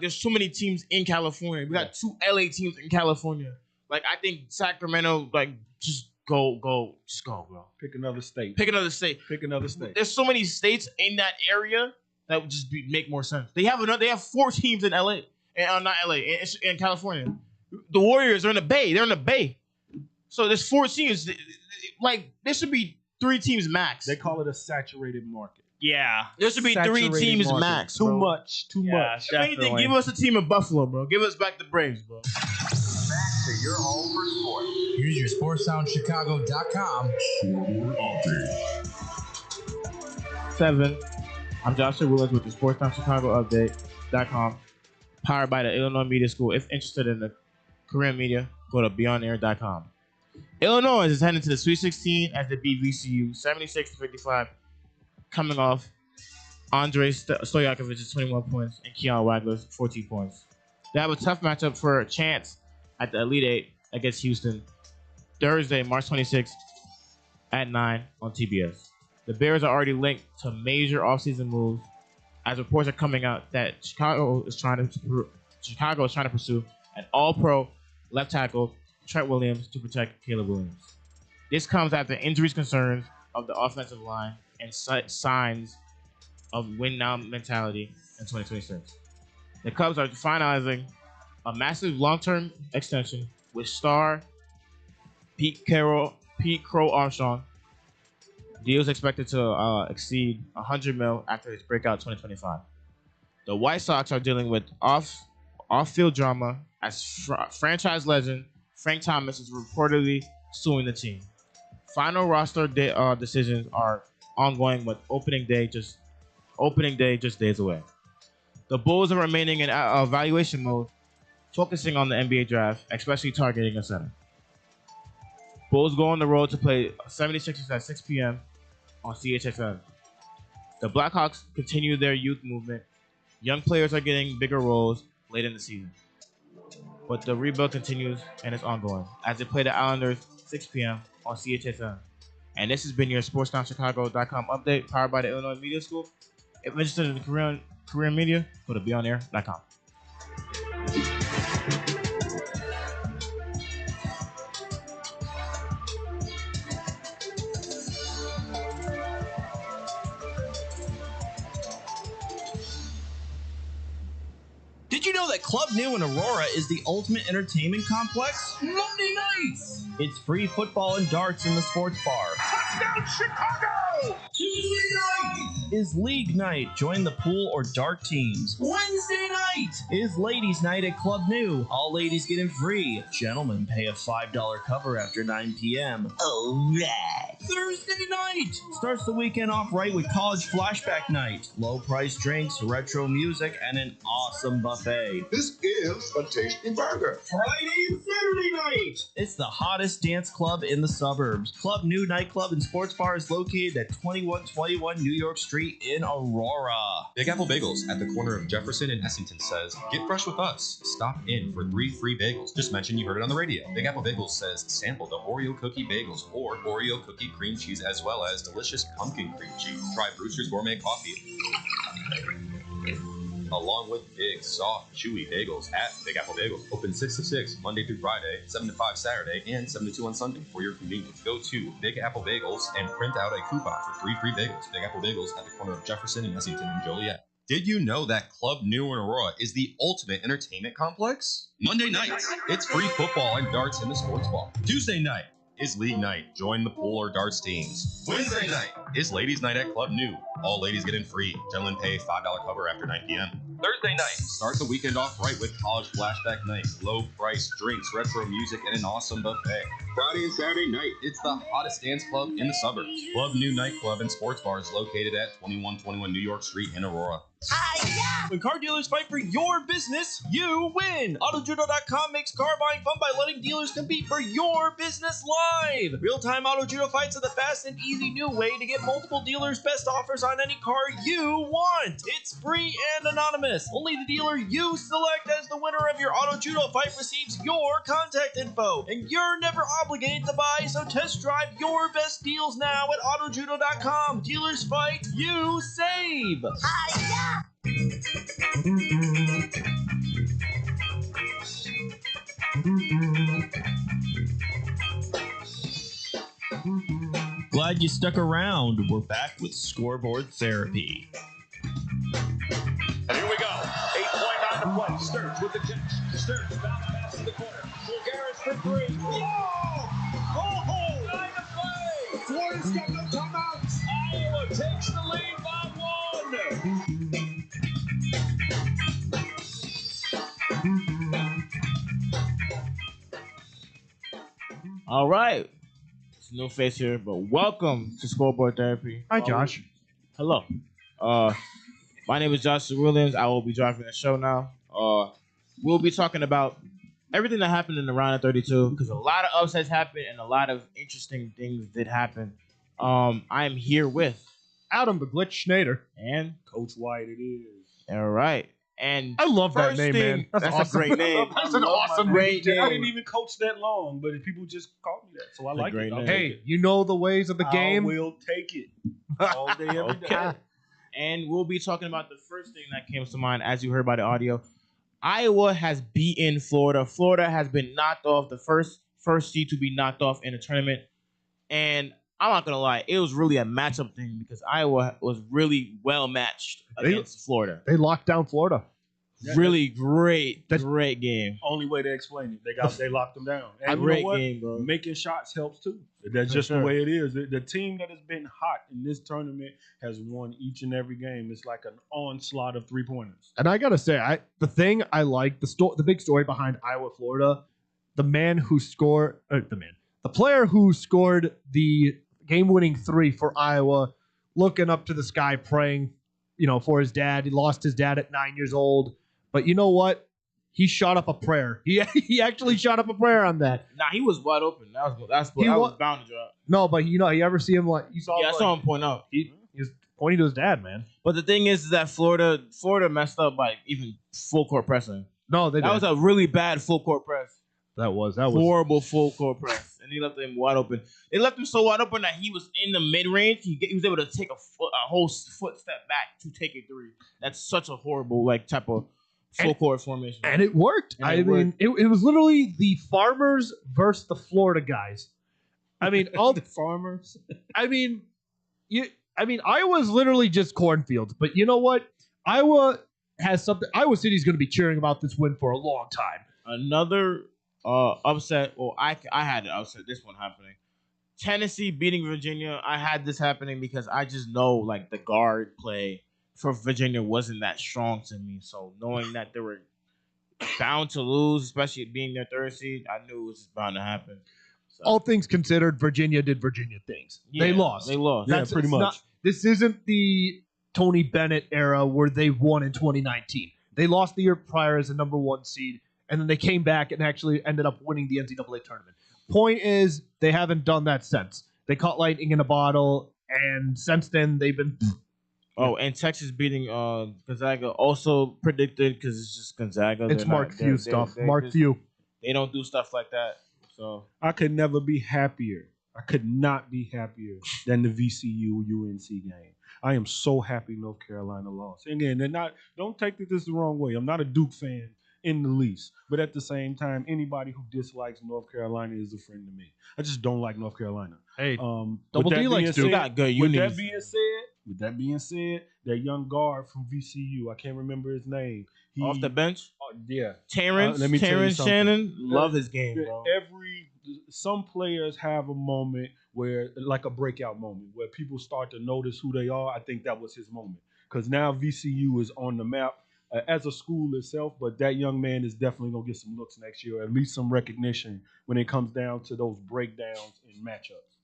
there's so many teams in California. We got 2 LA teams in California. Like I think Sacramento, like just go, bro. Pick another state. Pick another state. There's so many states in that area that would just make more sense. They have 4 teams in LA, and not LA, in California. The Warriors are in the Bay. They're in the Bay. So there's 4 teams. Like there should be 3 teams max. They call it a saturated market. Yeah. There should be 3 teams market. max. Too bro. much. If anything, give us a team in Buffalo, bro. Give us back the Braves, bro. Back to your home for sports. Here's your SportsSoundChicago.com. 7. I'm Joshua Willis with the SportsTimeChicago.com, powered by the Illinois Media School. If interested in the Korean media, go to BeyondAir.com. Illinois is heading to the Sweet 16 as they beat VCU 76-55, coming off Andrei Stojakovic's 21 points and Keon Wagler's 14 points. They have a tough matchup for a chance at the Elite Eight against Houston Thursday, March 26th at 9 on TBS. The Bears are already linked to major offseason moves, as reports are coming out that Chicago is trying to pursue an All-Pro left tackle, Trent Williams, to protect Caleb Williams. This comes after injuries concerns of the offensive line and signs of win-now mentality in 2026. The Cubs are finalizing a massive long-term extension with star Pete Crowe-Armstrong. Deal is expected to exceed $100 million after his breakout 2025. The White Sox are dealing with off-field drama as franchise legend Frank Thomas is reportedly suing the team. Final roster decisions are ongoing with opening day just days away. The Bulls are remaining in evaluation mode, focusing on the NBA draft, especially targeting a center. Bulls go on the road to play 76ers at 6 p.m. on CHSN. The Blackhawks continue their youth movement. Young players are getting bigger roles late in the season. But the rebuild continues and is ongoing as they play the Islanders 6 p.m. on CHSN. And this has been your SportsTimeChicago.com update powered by the Illinois Media School. If you're interested in the Korean media, go to BeyondAir.com. Did you know that Club New in Aurora is the ultimate entertainment complex? Monday nights! It's free football and darts in the sports bar. Touchdown Chicago! Tuesday night is league night. Join the pool or dart teams. Wednesday night is ladies' night at Club New. All ladies get in free. Gentlemen pay a $5 cover after 9 p.m. All right. Thursday night starts the weekend off right with college flashback night. Low price drinks, retro music, and an awesome buffet. This is a tasty burger. Friday and Saturday night. It's the hottest dance club in the suburbs. Club New Nightclub and Sports Bar is located at 2121 New York Street in Aurora. Big Apple Bagels at the corner of Jefferson and Essington says, get fresh with us. Stop in for 3 free bagels. Just mention you heard it on the radio. Big Apple Bagels says, sample the Oreo cookie bagels or Oreo cookie cream cheese as well as delicious pumpkin cream cheese. Try Brewster's Gourmet Coffee. Along with big, soft, chewy bagels at Big Apple Bagels. Open 6 to 6, Monday through Friday, 7 to 5 Saturday, and 7 to 2 on Sunday for your convenience. Go to Big Apple Bagels and print out a coupon for 3 free bagels. Big Apple Bagels at the corner of Jefferson and Essington and Joliet. Did you know that Club New in Aurora is the ultimate entertainment complex? Monday nights, it's free football and darts in the sports bar. Tuesday night is league night. Join the pool or darts teams. Wednesday night is ladies' night at Club New. All ladies get in free. Gentlemen pay $5 cover after 9 p.m. Thursday night, start the weekend off right with college flashback night. Low price drinks, retro music, and an awesome buffet. Friday and Saturday night, it's the hottest dance club in the suburbs. Club New Nightclub and Sports Bar is located at 2121 New York Street in Aurora. Hi, When car dealers fight for your business, you win! AutoJudo.com makes car buying fun by letting dealers compete for your business live! Real-time AutoJudo fights are the fast and easy new way to get multiple dealers' best offers on any car you want! It's free and anonymous! Only the dealer you select as the winner of your AutoJudo fight receives your contact info! And you're never obligated to buy, so test drive your best deals now at AutoJudo.com! Dealers fight, you save! Glad you stuck around. We're back with Scoreboard Therapy. And here we go. 8.9 to play. Sturge with the catch. Sturge about to pass in the corner. Bulgaris for three. Whoa! Oh! 9 to play. Florida's got no timeouts. Iowa takes the lead by 1. All right. It's a new face here, but welcome to Scoreboard Therapy. Hi, Josh. Hello. My name is Josh Williams. I will be driving the show now. We'll be talking about everything that happened in the round of 32 because a lot of upsets happened and a lot of interesting things did happen. I am here with Adam the Glitch Schneider. and Coach White, it is. all right. And I love that first name, thing- man. That's awesome. a great name. That's an awesome Great name. I didn't even coach that long, but people just called me that, so I It's a like great it. I'll name. take Hey, it. you know the ways of the game. I will take it all day, every day. Okay. And we'll be talking about the first thing that came to mind, as you heard by the audio. Iowa has beaten Florida. Florida has been knocked off, the first seed to be knocked off in the tournament. And I'm not gonna lie, it was really a matchup thing because Iowa was really well matched against Florida. They locked down Florida. Really great game. Only way to explain it. They locked them down. And you Great know what? game, bro. Making shots helps too. That's For just sure. the way it is. The team that has been hot in this tournament has won each and every game. It's like an onslaught of 3-pointers. And I gotta say, the thing I like, the big story behind Iowa, Florida, the player who scored the game-winning 3 for Iowa, looking up to the sky, praying, for his dad. He lost his dad at 9 years old, but you know what? He shot up a prayer. He actually shot up a prayer on that. Nah, he was wide open. That was bound to drop. No, but you ever see him you saw? Yeah, I saw him point out. He was pointing to his dad, man. But the thing is that Florida messed up by even full court pressing. No, that was a really bad full court press. That was Horrible full court press, and he left him wide open. They left him so wide open that he was in the mid range. He was able to take a whole foot step back to take a 3. That's such a horrible type of full court formation, and it worked. It was literally the farmers versus the Florida guys. I mean, all The farmers. Iowa's literally just cornfields. But you know what? Iowa has something. Iowa City's going to be cheering about this win for a long time. Another upset. Well, I had an upset. This one happening. Tennessee beating Virginia. I had this happening because I just know the guard play for Virginia wasn't that strong to me. So knowing that they were bound to lose, especially being their 3rd seed, I knew it was bound to happen. So, All things considered, Virginia did Virginia things. They lost. They lost. Yeah, pretty much. This isn't the Tony Bennett era where they won in 2019. They lost the year prior as a number 1 seed, and then they came back and actually ended up winning the NCAA tournament. Point is, they haven't done that since. They caught lightning in a bottle, and since then they've been. Oh, and Texas beating Gonzaga also predicted because it's just Gonzaga. It's Mark Few stuff. Mark Few. They don't do stuff like that. So I could never be happier. I could not be happier than the VCU UNC game. I am so happy North Carolina lost. And again, don't take this the wrong way. I'm not a Duke fan in the least. But at the same time, anybody who dislikes North Carolina is a friend to me. I just don't like North Carolina. Hey, Double D likes Duke. Got good With unis. With that being said, that young guard from VCU, I can't remember his name. Off the bench? Yeah. Terrence Shannon. Love his game, bro. Some players have a moment where, like a breakout moment, where people start to notice who they are. I think that was his moment. Because now VCU is on the map as a school itself, but that young man is definitely going to get some looks next year, at least some recognition when it comes down to those breakdowns in matchups.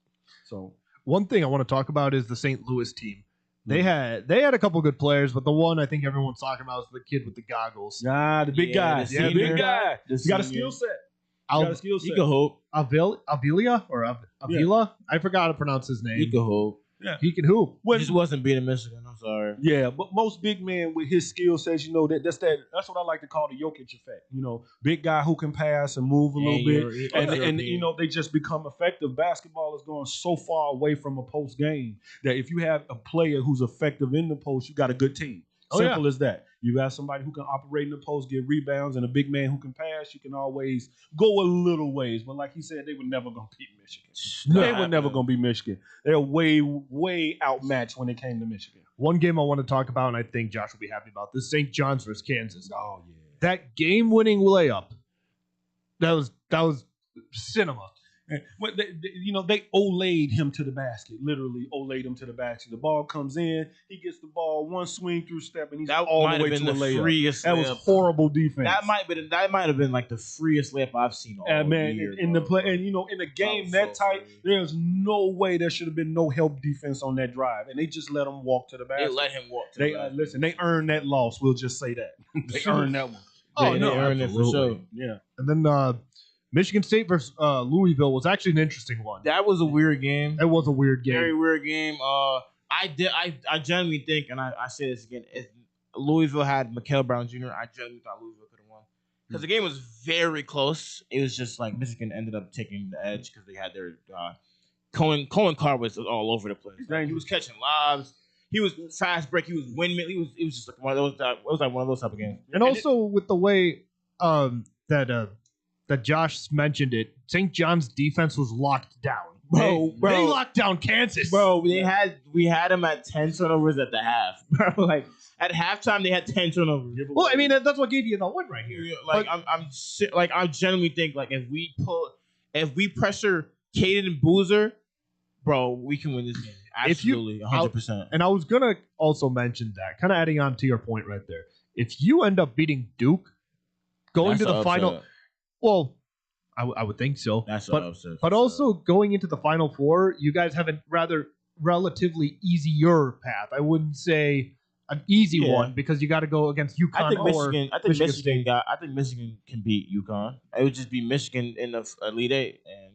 So one thing I want to talk about is the St. Louis team. They had a couple good players, but the one I think everyone's talking about is the kid with the goggles. Nah, the big guy. the Yeah, the senior. big guy. The You got a senior. skill set. You got a skill set. You can hoop. Avila or Avila? I forgot to pronounce his name. You can hoop. He can hoop. He just wasn't beating Michigan. I'm sorry. Yeah, but most big men with his skill sets, that's what I like to call the Jokic effect. Big guy who can pass and move a little bit, and they just become effective. Basketball is going so far away from a post game that if you have a player who's effective in the post, you got a good team. Simple as that. You got somebody who can operate in the post, get rebounds, and a big man who can pass. You can always go a little ways. But like he said, they were never going to beat Michigan. They were never going to beat Michigan. They're way, way outmatched when it came to Michigan. One game I want to talk about, and I think Josh will be happy about this: St. John's versus Kansas. Oh yeah, that game-winning layup. That was cinema. But they olayed him to the basket. Literally olayed him to the basket. The ball comes in, he gets the ball, one swing through step, and he's all the way to a layup. That was horrible defense. That might have been like the freest layup I've seen all year. In a game that tight, there's no way there should have been no help defense on that drive, and they just let him walk to the basket. They let him walk to the basket. Listen, they earned that loss. We'll just say that they earned that one. They earned it for sure. Yeah, and then. Michigan State versus Louisville was actually an interesting one. That was a weird game. It was a weird game. Very weird game. I genuinely think, and I say this again, if Louisville had Mikael Brown Jr., I genuinely thought Louisville could have won. Because the game was very close. It was just like Michigan ended up taking the edge because they had their Cohen Carr was all over the place. Like, he was catching lobs. He was fast break. He was windmill. It was just like one of those. It was like one of those type of games. And also with the way that Josh mentioned it, St. John's defense was locked down. Bro. They locked down Kansas. Bro, we had them at 10 turnovers at the half. Bro, like at halftime they had 10 turnovers. Well, I mean that's what gave you the win right here. Like I genuinely think like if we pressure Caden and Boozer, bro, we can win this game. Absolutely, 100%. And I was gonna also mention that, kind of adding on to your point right there. If you end up beating Duke, going to the final. Well, I would think so. That's but also going into the Final Four, you guys have a rather relatively easier path. I wouldn't say an easy one because you got to go against UConn I think Michigan can beat UConn. It would just be Michigan in the Elite Eight, and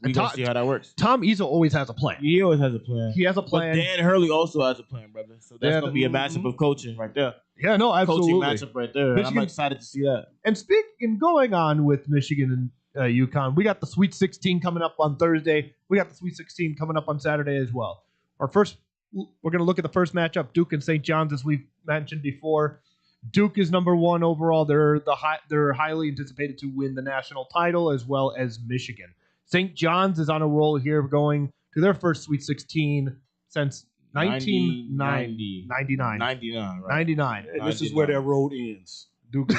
we're going to see how that works. Tom Izzo always has a plan. He always has a plan. He has a plan. But Dan Hurley also has a plan, brother. So that's going to be a matchup of coaching right there. Yeah, no, absolutely. Coaching matchup right there. I'm excited to see that. And speaking, going on with Michigan and UConn, we got the Sweet 16 coming up on Thursday. We got the Sweet 16 coming up on Saturday as well. We're going to look at the first matchup, Duke and St. John's, as we've mentioned before. Duke is number one overall. They're highly anticipated to win the national title, as well as Michigan. St. John's is on a roll here, going to their first Sweet 16 since 1999. 99. And this is where their road ends. Duke.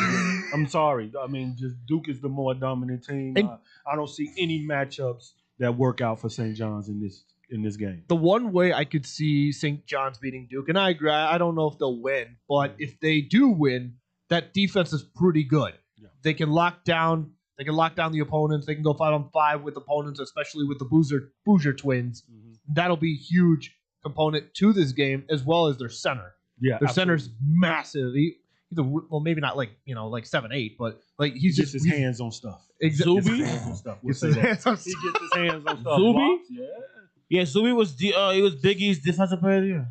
I'm sorry. I mean, just Duke is the more dominant team. I don't see any matchups that work out for St. John's in this game. The one way I could see St. John's beating Duke, and I agree, I don't know if they'll win, but if they do win, that defense is pretty good. Yeah. They can lock down the opponents. They can go 5-on-5 with opponents, especially with the Boozer twins. Mm-hmm. That'll be a huge component to this game, as well as their center. Yeah, their center's massive. Maybe not like 7'8", but like he gets his hands on stuff. Exactly. Zuby he gets his hands on stuff. Zuby, yeah, Zuby was Biggie's defensive player of the year.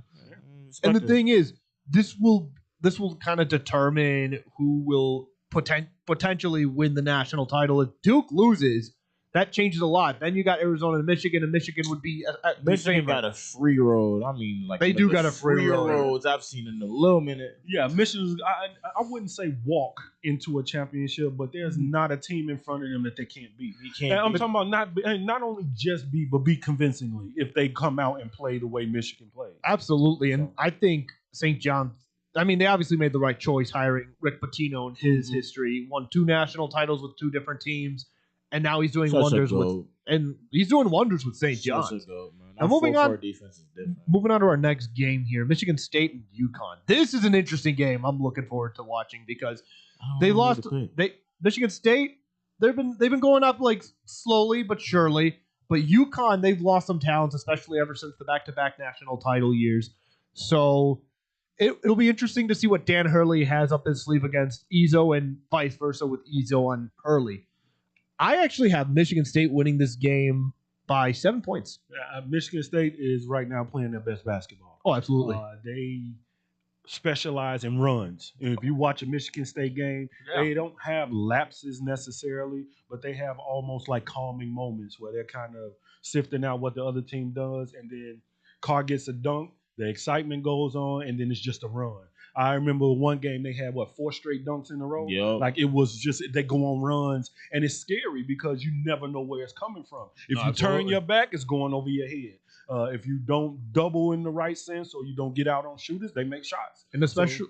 And the thing is, this will kind of determine who will potentially win the national title. If Duke loses, that changes a lot. Then you got Arizona and Michigan would be Michigan got a free road. I mean, like they do got a free roads I've seen in a little minute. Yeah, Michigan. I wouldn't say walk into a championship, but there's not a team in front of them that they can't beat. I'm talking about not only just beat, but beat convincingly if they come out and play the way Michigan plays. Absolutely, and I think St. John's. I mean, they obviously made the right choice hiring Rick Pitino in his history. Won 2 national titles with 2 different teams, and now he's doing wonders with St. John's. Now moving on to our next game here, Michigan State and UConn. This is an interesting game. I'm looking forward to watching because they lost. Michigan State. They've been going up like slowly but surely, but UConn, they've lost some talents, especially ever since the back-to-back national title years. So it'll be interesting to see what Dan Hurley has up his sleeve against Izzo and vice versa with Izzo on Hurley. I actually have Michigan State winning this game by 7 points. Michigan State is right now playing their best basketball. Oh, absolutely. They specialize in runs. And if you watch a Michigan State game, they don't have lapses necessarily, but they have almost like calming moments where they're kind of sifting out what the other team does, and then Carr gets a dunk, the excitement goes on, and then it's just a run. I remember one game they had 4 straight dunks in a row. Yep. Like it was just they go on runs, and it's scary because you never know where it's coming from. If you turn your back, it's going over your head. If you don't double in the right sense or you don't get out on shooters, they make shots. And especially,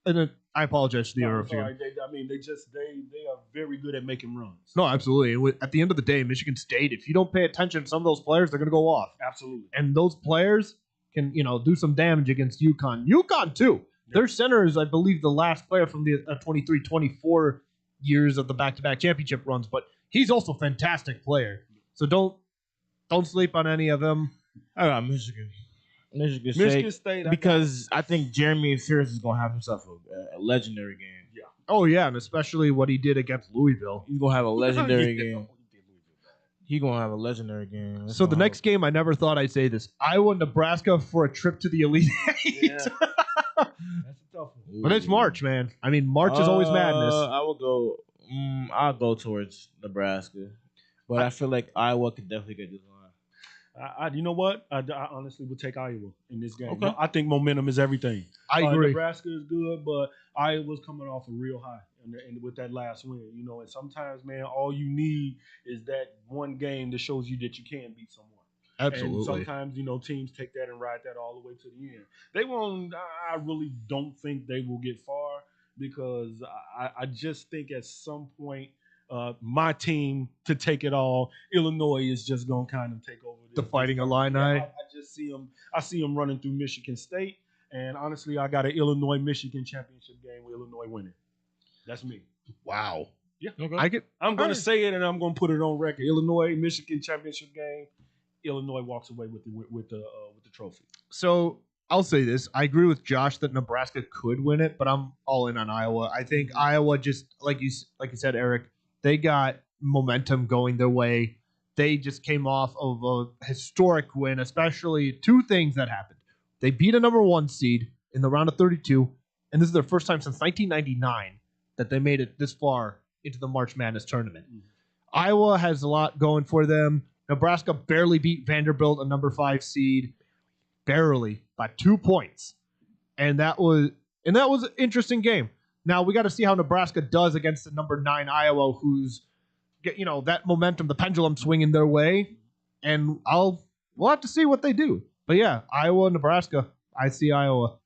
I apologize for the interruption. They are very good at making runs. No, absolutely. At the end of the day, Michigan State, if you don't pay attention to some of those players, they're going to go off. Absolutely. And those players can, do some damage against UConn. UConn, too. Their center is, I believe, the last player from the 23-24 years of the back-to-back championship runs, but he's also a fantastic player. So don't sleep on any of them. I got Michigan State, because I think Jeremy Sears is going to have himself a legendary game. Yeah. Oh, yeah, and especially what he did against Louisville. He's going to have a legendary game. He's going to have a legendendary game. So the next game, I never thought I'd say this. Iowa, Nebraska for a trip to the Elite Eight. Yeah. That's a tough one. But it's March, man. I mean, March is always madness. I'll go towards Nebraska. But I feel like Iowa could definitely get this line. You know what? I honestly would take Iowa in this game. Okay. I think momentum is everything. I agree. Nebraska is good, but Iowa's coming off a real high and with that last win. And sometimes, man, all you need is that one game that shows you that you can beat someone. Absolutely. And sometimes, teams take that and ride that all the way to the end. They won't. I really don't think they will get far because I just think at some point my team to take it all, Illinois is just going to kind of take over. The Fighting Illini. I just see them. I see them running through Michigan State, and honestly, I got an Illinois-Michigan championship game with Illinois winning. That's me. Wow. Yeah. Okay. I'm going to say it, and I'm going to put it on record. Illinois-Michigan championship game. Illinois walks away with the trophy. So I'll say this: I agree with Josh that Nebraska could win it, but I'm all in on Iowa. I think Iowa just like you said, Eric. They got momentum going their way. They just came off of a historic win, especially 2 things that happened. They beat a number 1 seed in the round of 32, and this is their first time since 1999 that they made it this far into the March Madness tournament. Mm-hmm. Iowa has a lot going for them. Nebraska barely beat Vanderbilt, a number 5 seed, barely by 2 points, and that was an interesting game. Now we got to see how Nebraska does against the number 9 Iowa, who's that momentum, the pendulum swinging their way, and we'll have to see what they do. But yeah, Iowa, Nebraska, I see Iowa.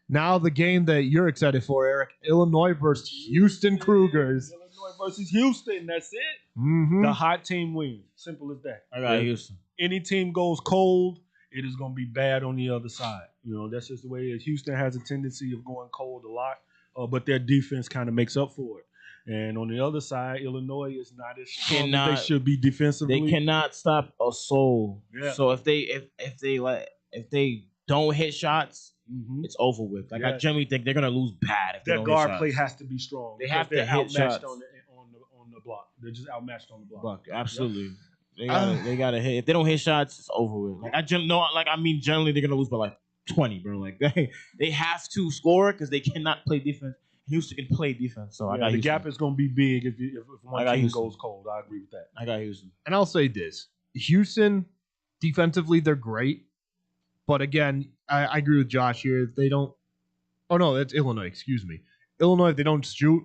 Now the game that you're excited for, Eric, Illinois versus Houston Cougars. Illinois versus Houston, that's it. Mm-hmm. The hot team wins. Simple as that. I got Houston. Any team goes cold, it is going to be bad on the other side. That's just the way it is. Houston has a tendency of going cold a lot, but their defense kind of makes up for it. And on the other side, Illinois is not as strong as they should be defensively. They cannot stop a soul. Yeah. So if they don't hit shots, it's over with. I generally think they're gonna lose bad. If their they don't guard hit play shots. has to be strong. They have to hit shots on the block. They're just outmatched on the block. Absolutely. Yep. They gotta hit. If they don't hit shots, it's over with. Generally they're gonna lose by like 20, bro. Like they have to score because they cannot play defense. Houston can play defense, so I got Houston. The gap is going to be big if one team goes cold. I agree with that. I got Houston. And I'll say this. Houston, defensively, they're great. But again, I agree with Josh here. If they don't – oh, no, that's Illinois. Excuse me. Illinois, if they don't shoot,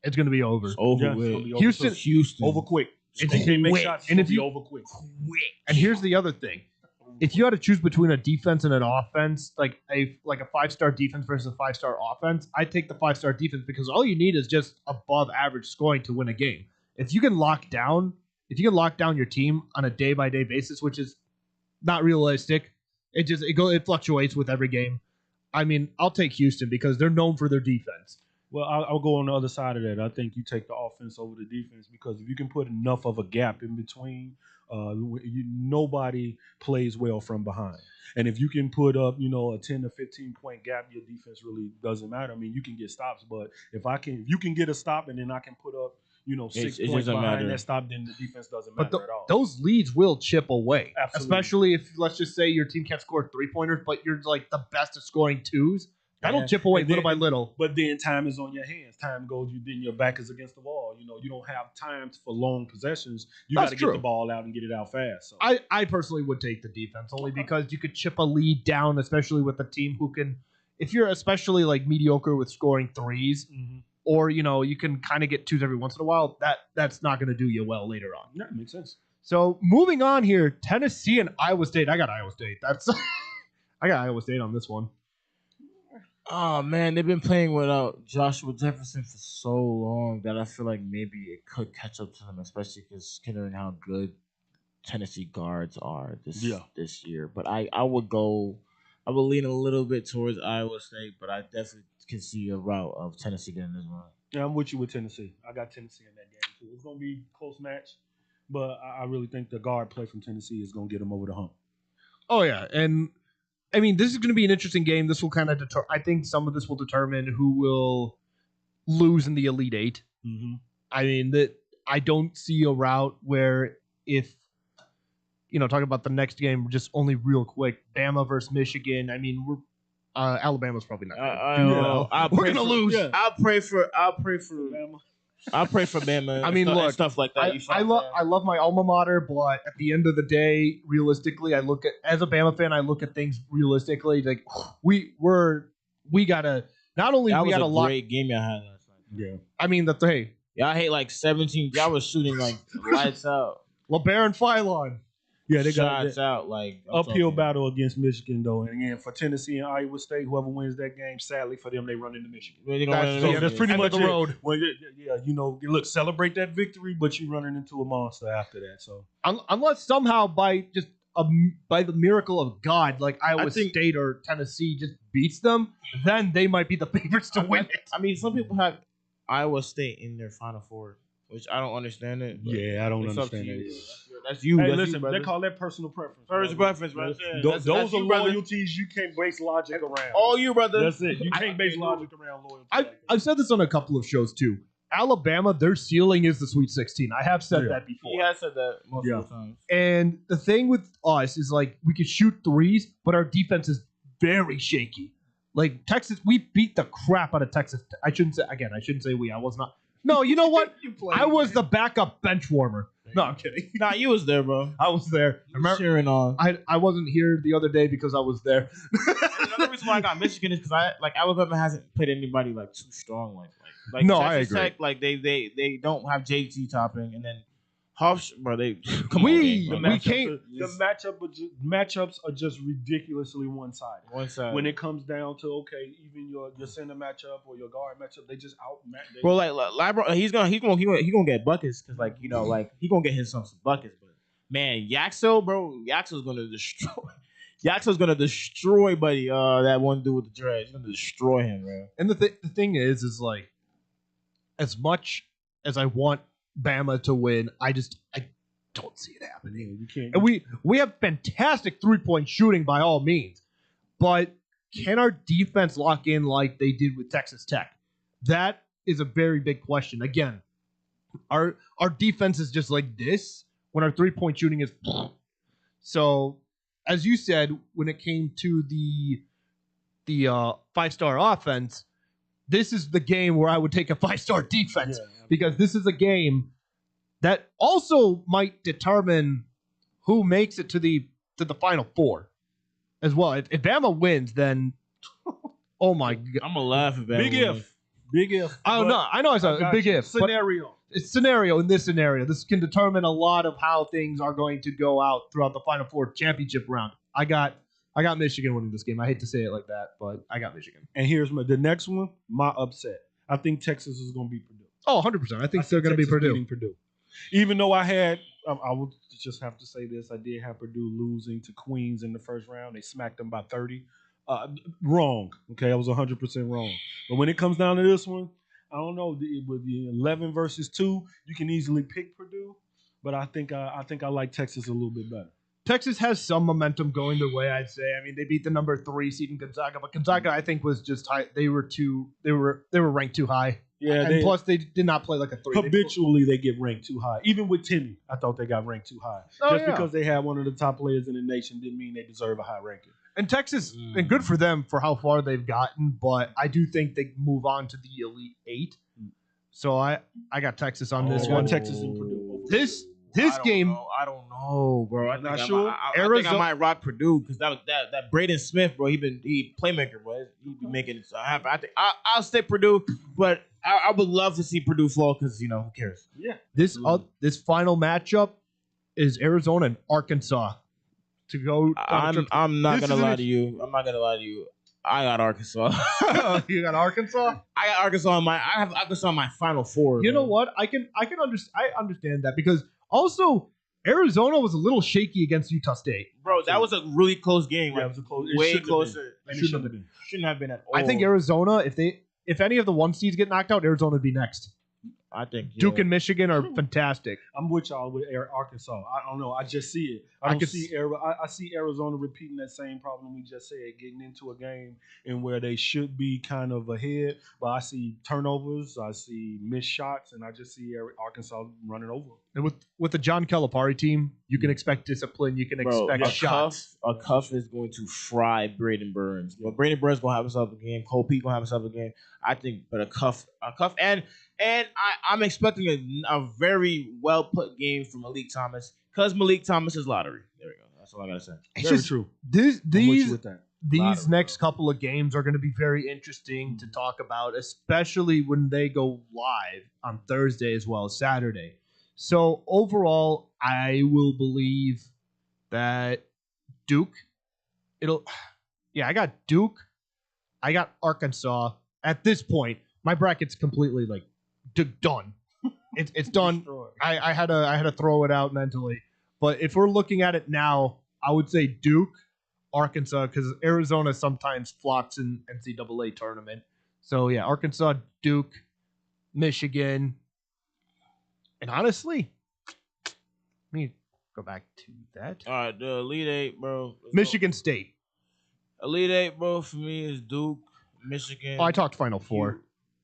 it's going to be over. It's over with. Houston. Over quick. If they make shots, and if you over quick. And here's the other thing. If you had to choose between a defense and an offense, like a 5-star defense versus a 5-star offense, I'd take the 5-star defense because all you need is just above average scoring to win a game. If you can lock down your team on a day-by-day basis, which is not realistic, it fluctuates with every game. I mean, I'll take Houston because they're known for their defense. Well, I'll go on the other side of that. I think you take the offense over the defense because if you can put enough of a gap in between, nobody plays well from behind. And if you can put up, a 10 to 15 point gap, your defense really doesn't matter. I mean, you can get stops, but if you can get a stop and then I can put up, 6 points behind that stop, then the defense doesn't matter at all. Those leads will chip away, Absolutely. especially if, let's just say, your team can't score 3-pointers, but you're like the best at scoring 2s. That'll chip away little by little. But then time is on your hands. Time goes, then your back is against the wall. You don't have time for long possessions. You got to get the ball out and get it out fast. So. I personally would take the defense only because you could chip a lead down, especially with a team who can, if you're especially like mediocre with scoring 3s, or you can kind of get 2s every once in a while. That's not going to do you well later on. Yeah, makes sense. So moving on here, Tennessee and Iowa State. I got Iowa State. I got Iowa State on this one. Oh man, they've been playing without Joshua Jefferson for so long that I feel like maybe it could catch up to them, especially considering how good Tennessee guards are this year. But I would lean a little bit towards Iowa State, but I definitely can see a route of Tennessee getting this one. Yeah, I'm with you with Tennessee. I got Tennessee in that game too. It's gonna be a close match, but I really think the guard play from Tennessee is gonna get them over the hump. Oh yeah, and I mean, this is going to be an interesting game. This will kind of I think some of this will determine who will lose in the Elite Eight. Mm-hmm. I mean, I don't see a route where if, talking about the next game, just only real quick, Bama versus Michigan. I mean, Alabama's probably not going to do well. We're going to lose. Yeah. I'll pray for Bama. I'll pray for Bama. I mean, look, stuff like that. I love my alma mater, but at the end of the day, realistically, as a Bama fan, I look at things realistically. Like we gotta not only that we was gotta a great game y'all had last night. Yeah, I mean y'all hate like 17. Y'all was shooting like lights out. LeBaron Philon. Yeah, they shots got out like uphill battle against Michigan though, and again for Tennessee and Iowa State, whoever wins that game, sadly for them, they run into Michigan. That's pretty much the it. road. Well, look, celebrate that victory, but you're running into a monster after that. So unless somehow by the miracle of God, like Iowa State or Tennessee just beats them, then they might be the favorites to win it. I mean, some people have Iowa State in their Final Four, which I don't understand it. Yeah, I don't understand that either. That's you. Hey, that's listen, you, they call that personal preference. Personal preference, brother. Those are loyalties you can't base logic around. All you, brother. That's it. You can't base logic around loyalty. I've said this on a couple of shows too. Alabama, their ceiling is the Sweet 16. I have said that before. He has said that most of the times. And the thing with us is like we could shoot 3s, but our defense is very shaky. Like Texas, we beat the crap out of Texas. I shouldn't say we. I was not. No, you know what? I was the backup bench warmer. No, I'm kidding. Nah, you was there, bro. I was there. Cheering on. I wasn't here the other day because I was there. Another reason why I got Michigan is because Alabama hasn't played anybody like too strong like no, Texas I agree. Tech, like they don't have JT topping, and then bro, they the matchups are just ridiculously one-sided. When it comes down to even your center matchup or your guard matchup, they just outmatch. Bro, LeBron, he's gonna get buckets because he gonna get himself some buckets. But man, Yaxel's gonna destroy. Yaxel's gonna destroy, buddy. That one dude with the dreads, he's gonna destroy him, bro. And the thing is like, as much as I want Bama to win, I don't see it happening. You can't. And we have fantastic 3-point shooting by all means, but can our defense lock in like they did with Texas Tech? That is a very big question. Again, our defense is just like this when our 3-point shooting is. So, as you said, when it came to the 5-star offense, this is the game where I would take a 5-star defense because this is a game that also might determine who makes it to the Final Four as well. If Bama wins, then oh my God, I'm gonna laugh at Bama. Big if. I don't know. I know it's a big if scenario. It's scenario in this scenario. This can determine a lot of how things are going to go out throughout the Final Four championship round. I got Michigan winning this game. I hate to say it like that, but I got Michigan. And here's the next one, my upset. I think Texas is going to beat Purdue. Oh, 100%. I think they're going to be Purdue. Even though I would just have to say this, I did have Purdue losing to Queens in the first round. They smacked them by 30. Wrong. Okay, I was 100% wrong. But when it comes down to this one, I don't know. With the 11 versus 2, you can easily pick Purdue, but I think I like Texas a little bit better. Texas has some momentum going their way, I'd say. I mean, they beat the number 3 seed in Gonzaga, but Gonzaga, I think, was just high. They were ranked too high. Yeah, and plus they did not play like a 3. Habitually, they get ranked too high. Even with Timmy, I thought they got ranked too high. Because they had one of the top players in the nation didn't mean they deserve a high ranking. And Texas, and good for them for how far they've gotten, but I do think they move on to the Elite 8. So I got Texas on this one. Texas and Purdue. This game, I don't know, bro. I'm not sure. I think I might rock Purdue because that Braden Smith, bro. He playmaker, bro. He be making it so happen. I think I'll stay Purdue, but I would love to see Purdue fall because who cares? Yeah. This final matchup is Arizona and Arkansas. To go, I'm not gonna lie to you. I'm not gonna lie to you. I got Arkansas. You got Arkansas? I got Arkansas I have Arkansas in my Final Four. You know what? I understand that because also Arizona was a little shaky against Utah State. Bro, that was a really close game. Yeah, it was a close. Way closer. It shouldn't have been. Shouldn't have been at all. I think Arizona, if any of the 1 seeds get knocked out, Arizona would be next. I think Duke and Michigan are fantastic. I'm with y'all with Arkansas. I don't know. I just see it. I see Arizona repeating that same problem we just said, getting into a game in where they should be kind of ahead. But I see turnovers, I see missed shots, and I just see Arkansas running over. And with the John Calipari team, you can expect discipline. You can expect shots. A cuff is going to fry Braden Burns. But Braden Burns gonna have himself a game. Cole Pete gonna have himself a game. I think, but a cuff, and I'm expecting a very well put game from Malik Thomas because Malik Thomas is lottery. There we go. That's all I gotta say. Very true. These next couple of games are going to be very interesting to talk about, especially when they go live on Thursday as well as Saturday. So overall, I will believe that Duke. I got Duke. I got Arkansas. At this point, my bracket's completely done. It's done. I had to throw it out mentally. But if we're looking at it now, I would say Duke, Arkansas, because Arizona sometimes flops in NCAA tournament. So yeah, Arkansas, Duke, Michigan, and honestly, let me go back to that. All right, the Elite 8, bro. Michigan State. Elite 8, bro, for me is Duke, Michigan. Oh, I talked Final Four.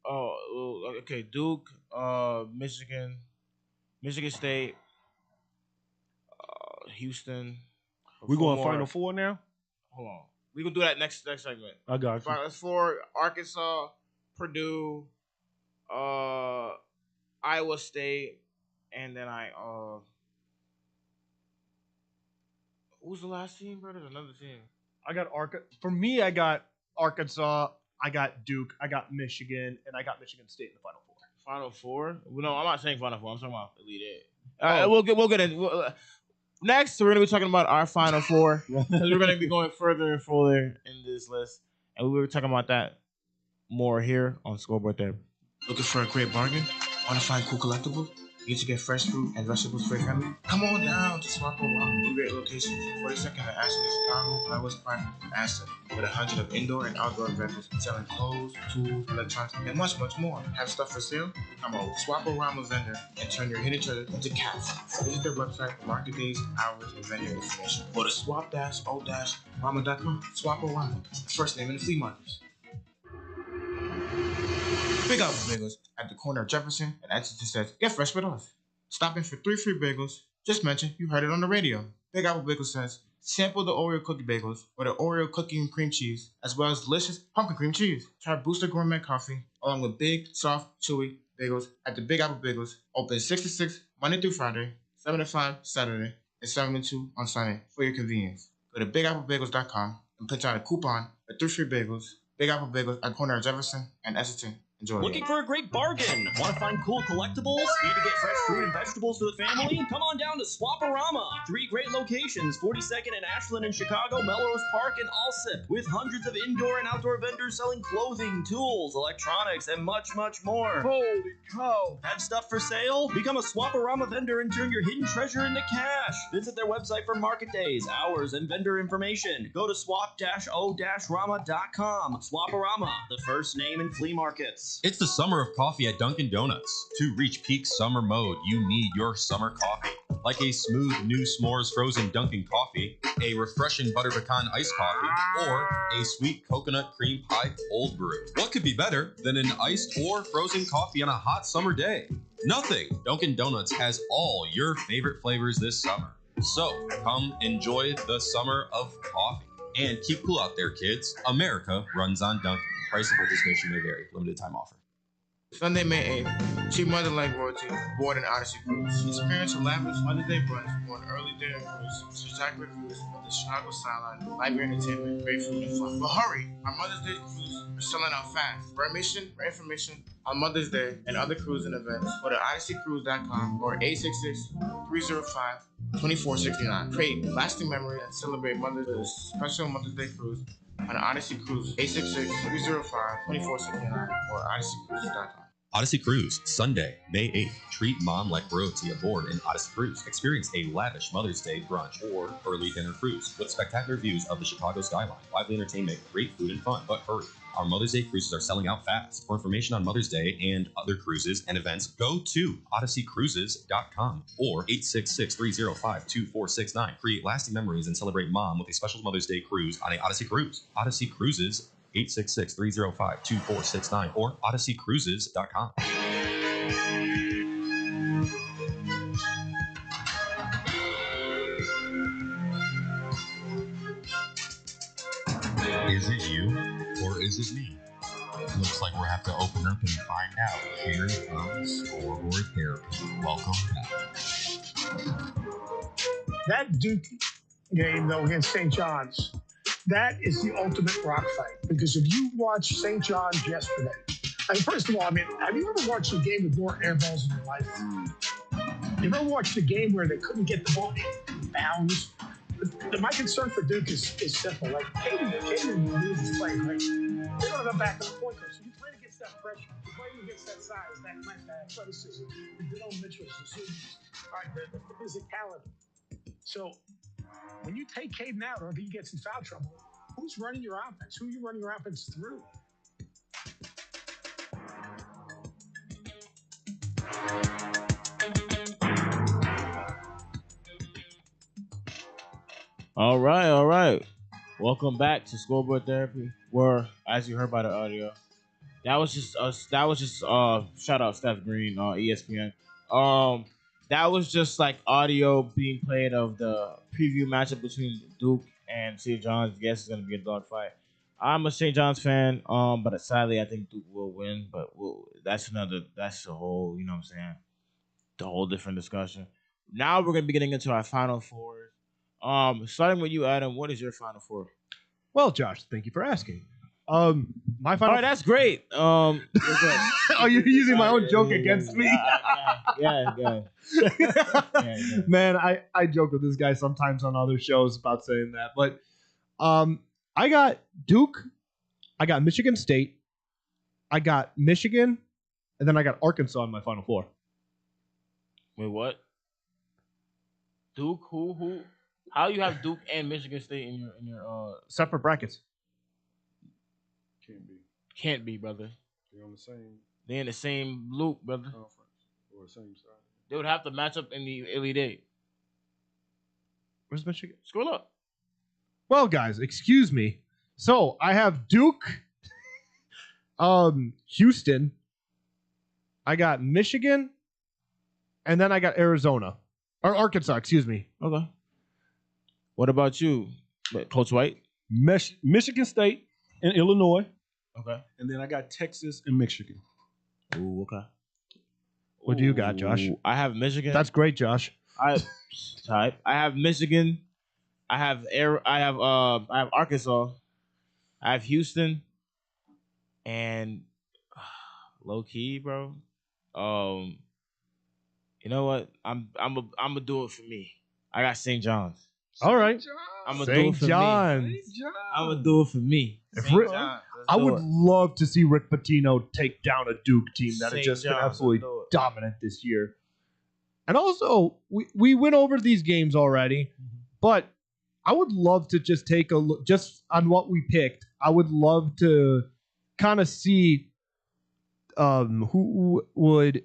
Okay. Duke, Michigan State, Houston. We going Final Four now? Hold on. We gonna do that next segment. I got you. Final Four: Arkansas, Purdue, Iowa State, and then who's the last team, bro? There's another team. I got I got Arkansas. I got Duke. I got Michigan, and I got Michigan State in the Final Four. Final Four? No, I'm not saying Final Four. I'm talking about Elite 8. We'll get it. Next, we're going to be talking about our Final Four. We're going to be going further and further in this list. And we were talking about that more here on Scoreboard Therap. Looking for a great bargain? Want to find cool collectibles? Need to get fresh fruit and vegetables for your family? Come on down to Swap Around. 2 great locations. 42nd and Ashland in Chicago, West Park, and Aston. With 100 of indoor and outdoor vendors selling clothes, tools, electronics, and much, much more. Have stuff for sale? Become a Swap Around vendor and turn your hidden treasure into cash. Visit their website for market days, hours, and vendor information. Go to swap-o-rama.com. Swap Around. First name in the flea markets. Big Apple Bagels at the corner of Jefferson and Exeter says, get fresh with us. Stop in for 3 free bagels. Just mention you heard it on the radio. Big Apple Bagels says, sample the Oreo cookie bagels or the Oreo cookie and cream cheese, as well as delicious pumpkin cream cheese. Try Booster Gourmet Coffee, along with big, soft, chewy bagels at the Big Apple Bagels, open 6 to 6 Monday through Friday, 7 to 5 Saturday, and 7 to 2 on Sunday for your convenience. Go to BigAppleBagels.com and put out a coupon for 3 free bagels. Big Apple Bagels at corner of Jefferson and Exeter Enjoy. Looking for a great bargain? Want to find cool collectibles? Need to get fresh fruit and vegetables for the family? Come on down to Swap-A-Rama. 3 great locations, 42nd and Ashland in Chicago, Melrose Park, and Alsip, with hundreds of indoor and outdoor vendors selling clothing, tools, electronics, and much, much more. Holy cow! Have stuff for sale? Become a Swap-A-Rama vendor and turn your hidden treasure into cash. Visit their website for market days, hours, and vendor information. Go to swap-o-rama.com. Swap-A-Rama, the first name in flea markets. It's the summer of coffee at Dunkin' Donuts. To reach peak summer mode, you need your summer coffee. Like a smooth new s'mores frozen Dunkin' coffee, a refreshing butter pecan iced coffee, or a sweet coconut cream pie cold brew. What could be better than an iced or frozen coffee on a hot summer day? Nothing. Dunkin' Donuts has all your favorite flavors this summer. So come enjoy the summer of coffee. And keep cool out there, kids. America runs on Dunkin'. Price and participation may vary. Limited time offer. Sunday, May 8th, treat Mother like royalty aboard an Odyssey cruise. Experience a lavish Mother's Day brunch on early dinner cruise, spectacular views of the Chicago skyline, live entertainment, great food and fun. But hurry, our Mother's Day cruise are selling out fast. For information on Mother's Day and other cruising events, go to odysseycruise.com or 866-305-2469. Create lasting memories and celebrate Mother's Day special Mother's Day cruise on Odyssey Cruise, 866-305-2469 or odysseycruises.com. Odyssey Cruise, Sunday, May 8th. Treat mom like royalty aboard an Odyssey Cruise. Experience a lavish Mother's Day brunch or early dinner cruise with spectacular views of the Chicago skyline, lively entertainment, great food and fun. But hurry, our Mother's Day cruises are selling out fast. For information on Mother's Day and other cruises and events, go to odysseycruises.com or 866-305-2469. Create lasting memories and celebrate mom with a special Mother's Day cruise on a Odyssey Cruise. Odyssey Cruises, 866-305-2469 or odysseycruises.com. Is it you or is it me? Looks like we'll have to open up and find out here on Scoreboard Therapy. Welcome back. That Duke game, though, against St. John's, that is the ultimate rock fight. Because if you watch St. John's yesterday, first of all, have you ever watched a game with more air balls in your life? You ever watched a game where they couldn't get the ball in bounds? My concern for Duke is simple. Like, Caden Ruiz is playing great. They don't have a back on the point guard. So you're playing against that pressure. You're playing against that size, that athleticism, the Dylan Mitchells, the Zubis, the physicality. So when you take Caden out or if he gets in foul trouble, who's running your offense? Who are you running your offense through? All right. Welcome back to Scoreboard Therapy, where, as you heard by the audio, that was just shout out Steph Green on ESPN. That was just like audio being played of the preview matchup between Duke and St. John's. Yes, it's gonna be a dogfight. I'm a St. John's fan, but sadly I think Duke will win. But that's the whole, you know what I'm saying, the whole different discussion. Now we're gonna be getting into our Final Fours. Starting with you, Adam, what is your Final Four? Well, Josh, thank you for asking. My final. All right, that's great. Oh, you're using my own joke against me. Yeah. Man, I joke with this guy sometimes on other shows about saying that, but I got Duke, I got Michigan State, I got Michigan, and then I got Arkansas in my Final Four. Wait, what? Duke? Who? How you have Duke and Michigan State in your separate brackets? Can't be, brother. They're on the same. They're in the same loop, brother. Conference or same side. They would have to match up in the Elite Eight. Where's Michigan? Scroll up. Well, guys, excuse me. So I have Duke, Houston. I got Michigan, and then I got Arizona or Arkansas. Excuse me. Okay. What about you, Coach White? Michigan State and Illinois. Okay. And then I got Texas and Michigan. Ooh, okay. What do you got, Josh? I have Michigan. That's great, Josh. I have Michigan. I have Arkansas. I have Houston, and Low key, bro. Um, you know what? I'm gonna do it for me. I got St. John's. All right. I'm gonna do it St. for John's. me. I'm gonna do it for me. If St. Rick- John's. I would love to see Rick Pitino take down a Duke team that has St. just been John's, absolutely let's do it. dominant this year. And also, we went over these games already, but I would love to just take a look just on what we picked. I would love to kind of see who would.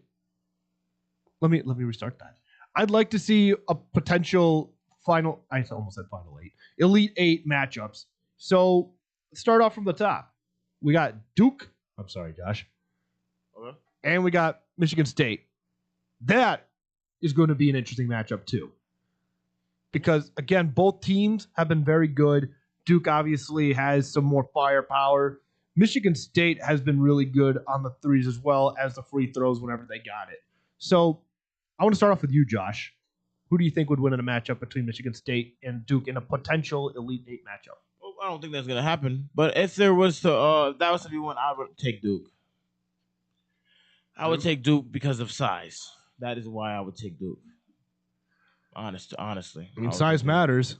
Let me restart that. I'd like to see a potential final. I almost said final eight, Elite Eight matchups. So let's start off from the top. We got Duke. I'm sorry, Josh. Okay. And we got Michigan State. That is going to be an interesting matchup too. Because again, both teams have been very good. Duke obviously has some more firepower. Michigan State has been really good on the threes as well as the free throws whenever they got it. So I want to start off with you, Josh. Who do you think would win in a matchup between Michigan State and Duke in a potential Elite Eight matchup? Well, I don't think that's gonna happen. But if there was to, if that was to be one, I would take Duke. I would take Duke because of size. That is why I would take Duke. Honestly, I mean, size matters.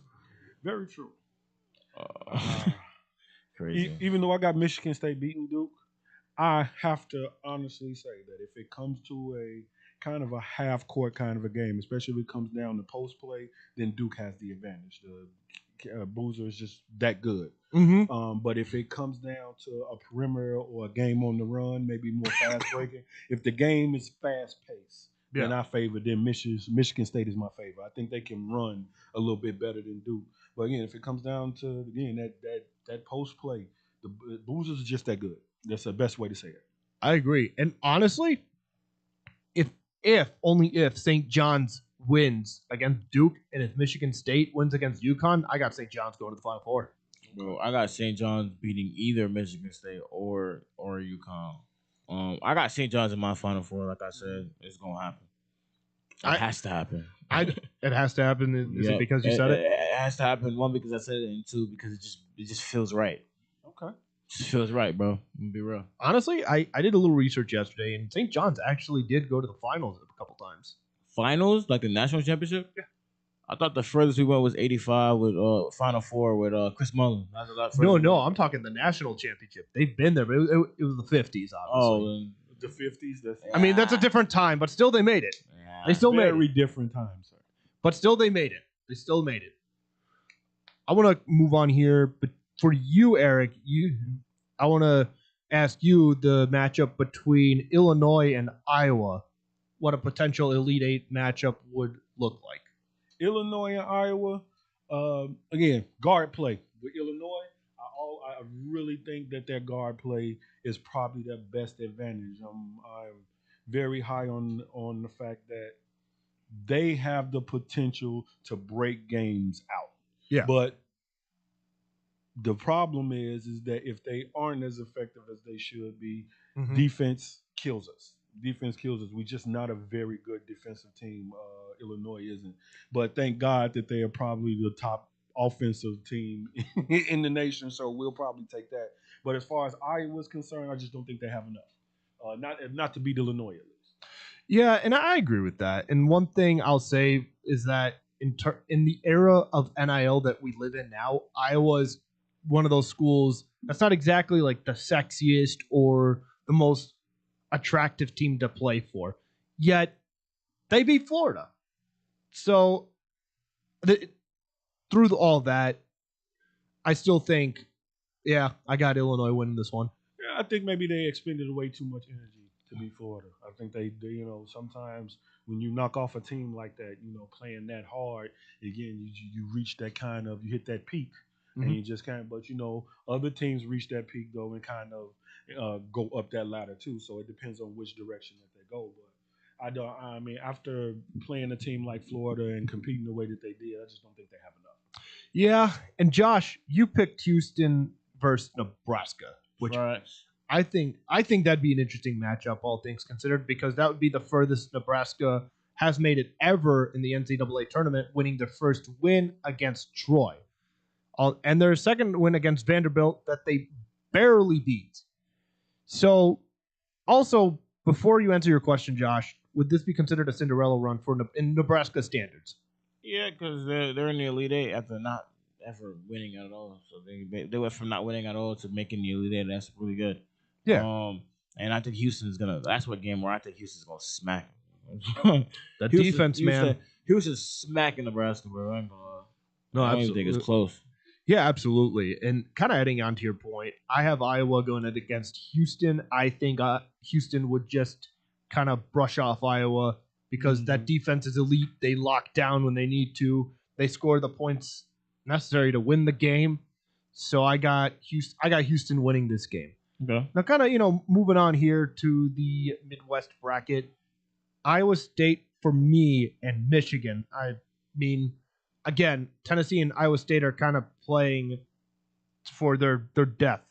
Very true. Crazy. Even though I got Michigan State beating Duke, I have to honestly say that if it comes to a kind of a half court kind of a game, especially if it comes down to post play, then Duke has the advantage. The Boozer is just that good. Mm-hmm. But if it comes down to a perimeter or a game on the run, maybe more fast breaking, if the game is fast paced, then I favor them. Michigan State is my favorite. I think they can run a little bit better than Duke. But again, if it comes down to that post play, the Boozers are just that good. That's the best way to say it. I agree. And honestly, if only if St. John's wins against Duke and if Michigan State wins against UConn, I got St. John's going to the Final Four. Bro, I got St. John's beating either Michigan State or UConn. I got St. John's in my Final Four. Like I said, it's gonna happen. It has to happen. It has to happen. Is it because you said it? It has to happen. One, because I said it, and two, because it just feels right. Okay. It just feels right, bro. I'm gonna be real. Honestly, I did a little research yesterday, and St. John's actually did go to the finals a couple times. Finals, like the national championship. Yeah. I thought the furthest we went was 85 with Final Four with Chris Mullin. That's a lot further. No, I'm talking the national championship. They've been there, but it was the 50s, obviously. Oh, the 50s. I mean, that's a different time, but still they made it. Yeah. They still made it. Very different times, sir. But still they made it. They still made it. I want to move on here, but for you, Eric, I want to ask you the matchup between Illinois and Iowa. What a potential Elite Eight matchup would look like. Illinois and Iowa, again, guard play. With Illinois, I really think that their guard play is probably their best advantage. I'm very high on the fact that they have the potential to break games out. Yeah. But the problem is that if they aren't as effective as they should be, defense kills us. Defense kills us. We're just not a very good defensive team. Illinois isn't. But thank God that they are probably the top offensive team in the nation, so we'll probably take that. But as far as Iowa's concerned, I just don't think they have enough. Not to beat Illinois at least. Yeah, and I agree with that. And one thing I'll say is that in the era of NIL that we live in now, Iowa is one of those schools that's not exactly like the sexiest or the most attractive team to play for. Yet they beat Florida. So through all that, I still think, yeah, I got Illinois winning this one. Yeah, I think maybe they expended way too much energy to beat Florida. I think they sometimes when you knock off a team like that, playing that hard, again, you reach that kind of, you hit that peak. And you just kind of, but other teams reach that peak though and kind of go up that ladder too. So it depends on which direction that they go. But after playing a team like Florida and competing the way that they did, I just don't think they have enough. Yeah, and Josh, you picked Houston versus Nebraska, which I think that'd be an interesting matchup, all things considered, because that would be the furthest Nebraska has made it ever in the NCAA tournament, winning their first win against Troy. And their second win against Vanderbilt that they barely beat. So Also, before you answer your question, Josh, would this be considered a Cinderella run in Nebraska standards? Yeah, because they're in the Elite Eight after not ever winning at all. So they went from not winning at all to making the Elite Eight. That's really good. Yeah. And I think Houston's gonna. That's what game where I think Houston's gonna smack. Them. The defense, man. Houston's smacking Nebraska, bro. I ain't gonna lie. No, I don't even absolutely. think it's close. Yeah, absolutely. And kind of adding on to your point, I have Iowa going in against Houston. I think Houston would just kind of brush off Iowa because that defense is elite. They lock down when they need to. They score the points necessary to win the game. So I got Houston winning this game. Okay. Now, kind of, moving on here to the Midwest bracket, Iowa State for me and Michigan. I mean, again, Tennessee and Iowa State are kind of playing for their death,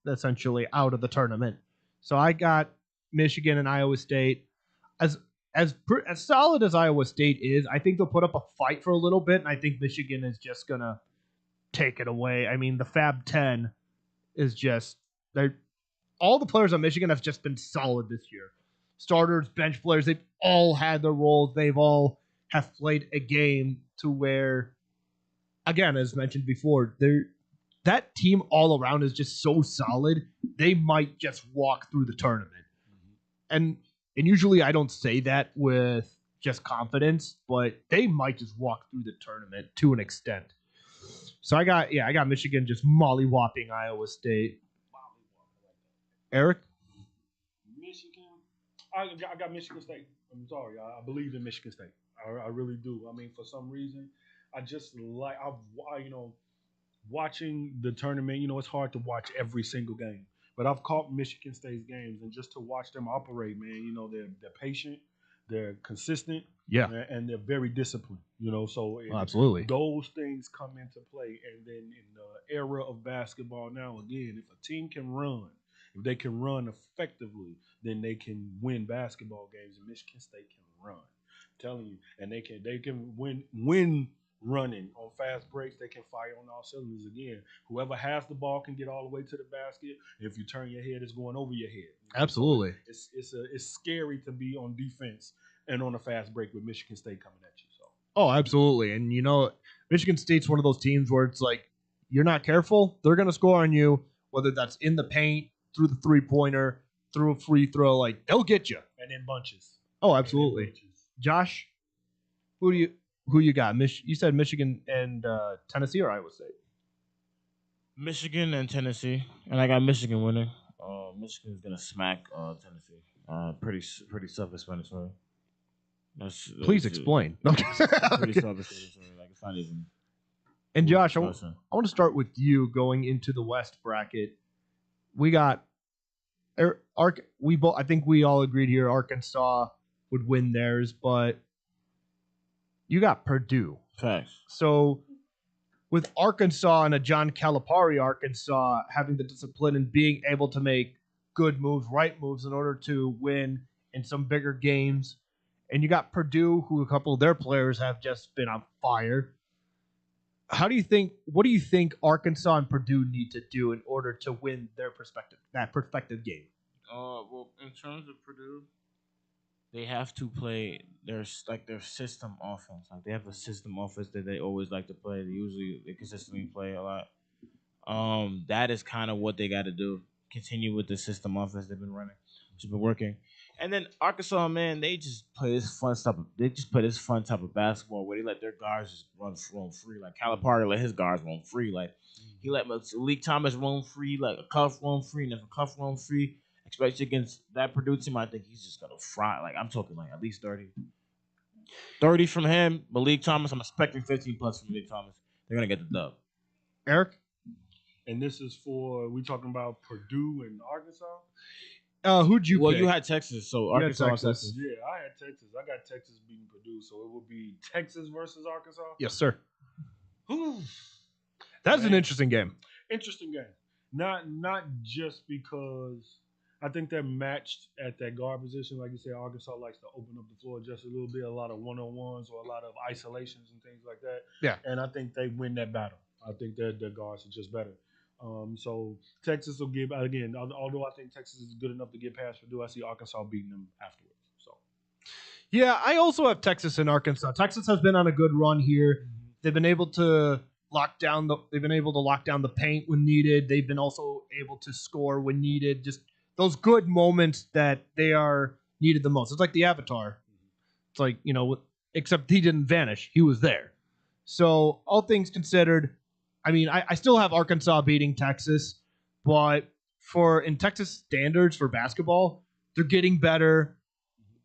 essentially, out of the tournament. So I got Michigan and Iowa State. As solid as Iowa State is, I think they'll put up a fight for a little bit, and I think Michigan is just going to take it away. I mean, the Fab 10 is just... all the players on Michigan have just been solid this year. Starters, bench players, they've all had their roles. They've all have played a game to where, again, as mentioned before, that team all around is just so solid, they might just walk through the tournament. And usually I don't say that with just confidence, but they might just walk through the tournament to an extent. So I got Michigan just molly-whopping Iowa State. Eric? Michigan. I got Michigan State. I'm sorry. I believe in Michigan State. I really do. I mean, for some reason, I just like watching the tournament. It's hard to watch every single game, but I've caught Michigan State's games, and just to watch them operate, man. They're patient, they're consistent, and they're very disciplined. So absolutely, those things come into play. And then in the era of basketball now, again, if a team can run. If they can run effectively, then they can win basketball games, and Michigan State can run. I'm telling you, and they can win running on fast breaks. They can fire on all cylinders again. Whoever has the ball can get all the way to the basket. If you turn your head, it's going over your head. Absolutely, so it's scary to be on defense and on a fast break with Michigan State coming at you. So. Oh, absolutely, and Michigan State's one of those teams where it's like you're not careful, they're going to score on you, whether that's in the paint, through the three-pointer, through a free throw, like they'll get you. And in bunches. Oh, absolutely. Josh, who you got? You said Michigan and Tennessee or Iowa State? Michigan and Tennessee, and I got Michigan winning. Michigan's gonna smack Tennessee. Pretty self-explanatory. Please explain. Pretty self-explanatory. Like it's not even. And Josh, I want to start with you going into the West bracket. We got I think we all agreed here Arkansas would win theirs, but you got Purdue. Facts. So with Arkansas and a John Calipari Arkansas having the discipline and being able to make good moves, right moves in order to win in some bigger games, and you got Purdue, who a couple of their players have just been on fire. What do you think Arkansas and Purdue need to do in order to win that prospective game? Well, in terms of Purdue, they have to play their system offense. Like they have a system offense that they always like to play. They consistently play a lot. That is kind of what they got to do. Continue with the system offense they've been running, which has been working. And then Arkansas, man, they just play this fun type of basketball where they let their guards just roam free. Like Calipari let his guards roam free. Like he let Malik Thomas roam free, like a Cuff roam free, and if a Cuff roam free, especially against that Purdue team, I think he's just gonna fry. Like I'm talking like at least 30. 30 from him. Malik Thomas, I'm expecting 15 plus from Malik Thomas. They're gonna get the dub. Eric? And this is we talking about Purdue and Arkansas? Who'd you pick? Well, you had Texas, so Arkansas. Texas. Yeah, I had Texas. I got Texas beating Purdue, so it will be Texas versus Arkansas? Yes, sir. That's an interesting game. Interesting game. Not just because I think they're matched at that guard position. Like you said, Arkansas likes to open up the floor just a little bit, a lot of one-on-ones or a lot of isolations and things like that. Yeah. And I think they win that battle. I think their guards are just better. So Texas will give again. Although I think Texas is good enough to get past Purdue, I see Arkansas beating them afterwards. So Yeah, I also have Texas and Arkansas. Texas has been on a good run here. They've been able to lock down the paint when needed. They've been also able to score when needed. Just those good moments that they are needed the most. It's like the Avatar. It's like, except he didn't vanish. He was there. So all things considered, I mean, I still have Arkansas beating Texas, but in Texas standards for basketball, they're getting better.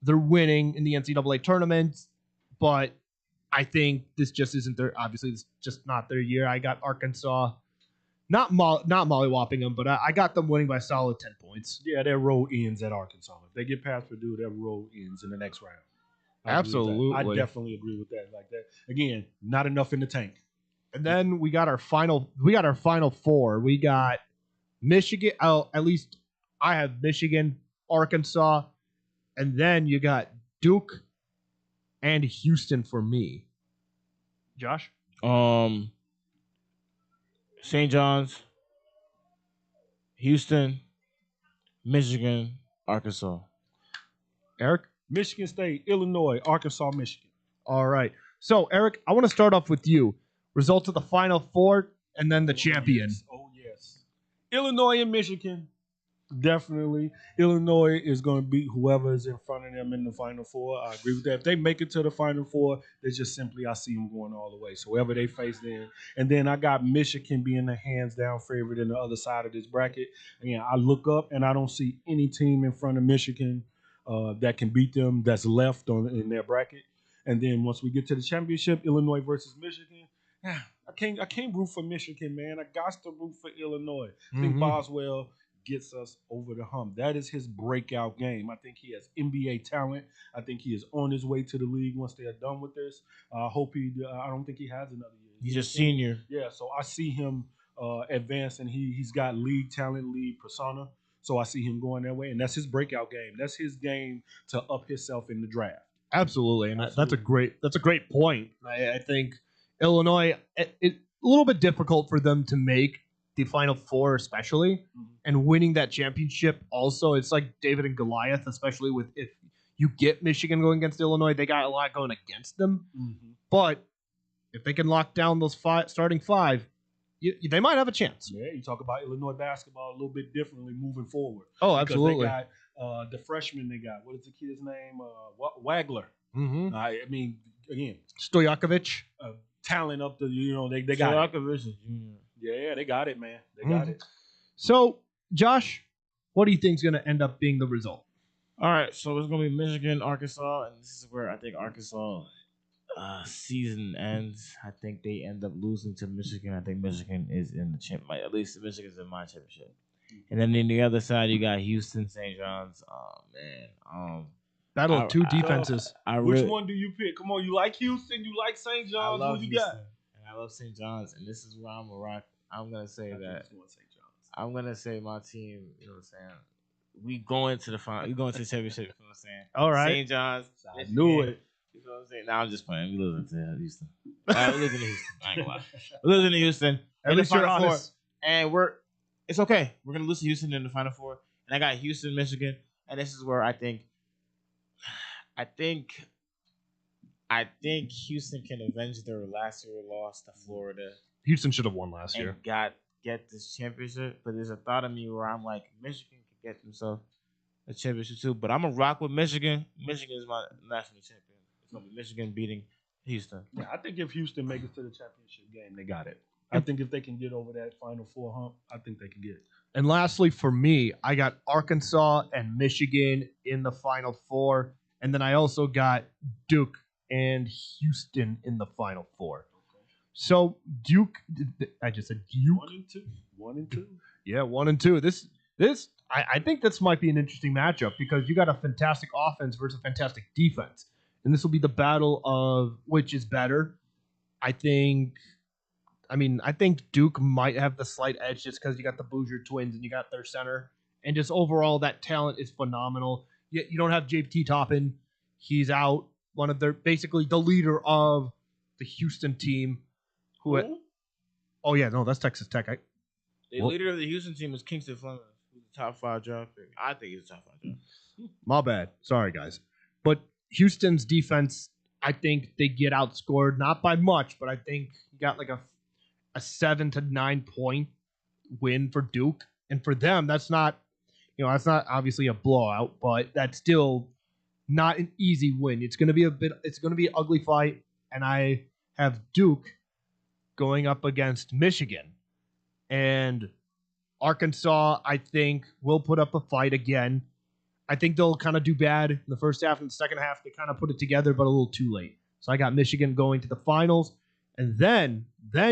They're winning in the NCAA tournament, but I think this just isn't their. Obviously, this is just not their year. I got Arkansas, not mollywopping them, but I got them winning by a solid 10 points. yeah, their road ends at Arkansas. If they get past Purdue, their road ends in the next round. Absolutely, I definitely agree with that. Like that again, not enough in the tank. And then we got our final four. We got Michigan. Oh, at least I have Michigan, Arkansas, and then you got Duke and Houston for me. Josh? St. John's, Houston, Michigan, Arkansas. Eric? Michigan State, Illinois, Arkansas, Michigan. All right. So, Eric, I want to start off with you. Results of the Final Four and then the champion. Yes. Oh, yes. Illinois and Michigan. Definitely. Illinois is going to beat whoever is in front of them in the Final Four. I agree with that. If they make it to the Final Four, they just simply, I see them going all the way. So whoever they face then. And then I got Michigan being the hands-down favorite in the other side of this bracket. Again, I look up and I don't see any team in front of Michigan that can beat them that's left in their bracket. And then once we get to the championship, Illinois versus Michigan, I can't root for Michigan, man. I got to root for Illinois. I think Boswell gets us over the hump. That is his breakout game. I think he has NBA talent. I think he is on his way to the league once they are done with this. I don't think he has another year. He's a senior. Yeah, so I see him advancing. He's got league talent, league persona. So I see him going that way, and that's his breakout game. That's his game to up himself in the draft. Absolutely, and that's a great point. I think Illinois, it's a little bit difficult for them to make the Final Four, especially, and winning that championship. Also, it's like David and Goliath, especially with if you get Michigan going against Illinois, they got a lot going against them. But if they can lock down those starting five, they might have a chance. Yeah, you talk about Illinois basketball a little bit differently moving forward. Oh, absolutely. They got the freshman they got. What is the kid's name? Wagler. I mean, again, Stojakovic. Talent up to, they got Stojakovic. Yeah, they got it, man. They got it. So, Josh, what do you think is going to end up being the result? All right, so it's going to be Michigan, Arkansas, and this is where I think Arkansas season ends. I think they end up losing to Michigan. I think Michigan is in the championship. At least Michigan's in my championship. And then on the other side, you got Houston, St. John's. Oh, man. Battle of two defenses. Which one do you pick? Come on, you like Houston? You like St. John's? I love Who you Houston, got? and I love St. John's, and this is where I'm a rock. I'm gonna say that. I'm gonna say my team. You know what I'm saying? We go into the final. We go into the championship. You know what I'm saying? All right. St. John's. I knew it. You know what I'm saying? Nah, I'm just playing. We losing to Houston. We're losing to Houston. I ain't gonna lie. We're losing to Houston. At least you're Final honest. Four, and it's okay. We're gonna lose to Houston in the Final Four, and I got Houston, Michigan, and this is where I think Houston can avenge their last year loss to Florida. Houston should have won last year. And get this championship. But there's a thought of me where I'm like, Michigan can get themselves a championship too. But I'm going to rock with Michigan. Michigan is my national champion. It's going to be Michigan beating Houston. Yeah, I think if Houston makes it to the championship game, they got it. I think if they can get over that Final Four hump, I think they can get it. And lastly, for me, I got Arkansas and Michigan in the Final Four. And then I also got Duke and Houston in the Final Four. So Duke, I just said Duke. 1 and 2. Yeah, 1 and 2. This, I think this might be an interesting matchup because you got a fantastic offense versus a fantastic defense, and this will be the battle of which is better. I think Duke might have the slight edge just because you got the Bouger twins and you got their center, and just overall that talent is phenomenal. Yet you don't have JT Toppin. He's out. One of their basically the leader of the Houston team. Oh yeah, no, that's Texas Tech. The leader of the Houston team is Kingston Fleming, who's the top 5 draft pick. I think he's a top 5 draft pick. My bad. Sorry, guys. But Houston's defense, I think they get outscored, not by much, but I think you got like a 7 to 9 point win for Duke. And for them, that's not obviously a blowout, but that's still not an easy win. It's going to be an ugly fight. And I have Duke going up against Michigan. And Arkansas, I think, will put up a fight again. I think they'll kind of do bad in the first half and the second half. They kind of put it together, but a little too late. So I got Michigan going to the finals. And then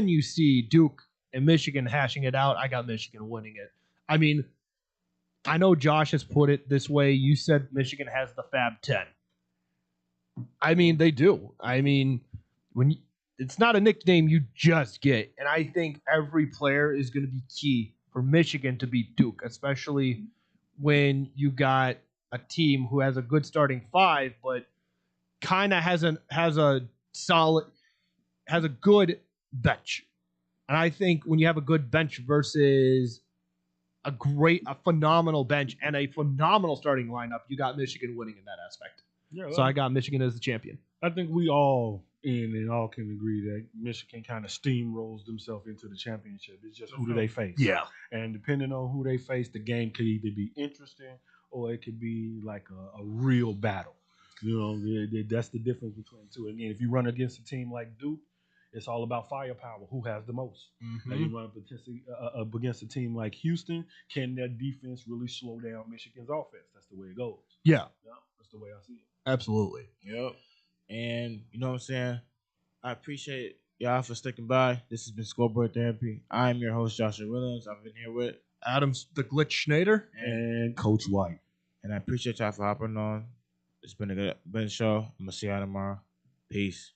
you see Duke and Michigan hashing it out. I got Michigan winning it. I mean, I know Josh has put it this way. You said Michigan has the Fab 10. I mean, they do. I mean, it's not a nickname you just get. And I think every player is going to be key for Michigan to beat Duke, especially when you got a team who has a good starting 5, but kind of has a good bench. And I think when you have a good bench versus a phenomenal bench and a phenomenal starting lineup, you got Michigan winning in that aspect. Yeah, so I got Michigan as the champion. I think we all can agree that Michigan kind of steamrolls themselves into the championship. It's just who do they face? Yeah. And depending on who they face, the game could either be interesting or it could be like a real battle. You know, that's the difference between the two. And if you run against a team like Duke, it's all about firepower. Who has the most? Mm-hmm. Now you run up against a team like Houston. Can their defense really slow down Michigan's offense? That's the way it goes. Yeah. That's the way I see it. Absolutely. Yep. And you know what I'm saying? I appreciate y'all for sticking by. This has been Scoreboard Therapy. I'm your host, Joshua Williams. I've been here with Adams, the Glitch Schneider, and Coach White. And I appreciate y'all for hopping on. It's been a good show. I'm going to see y'all tomorrow. Peace.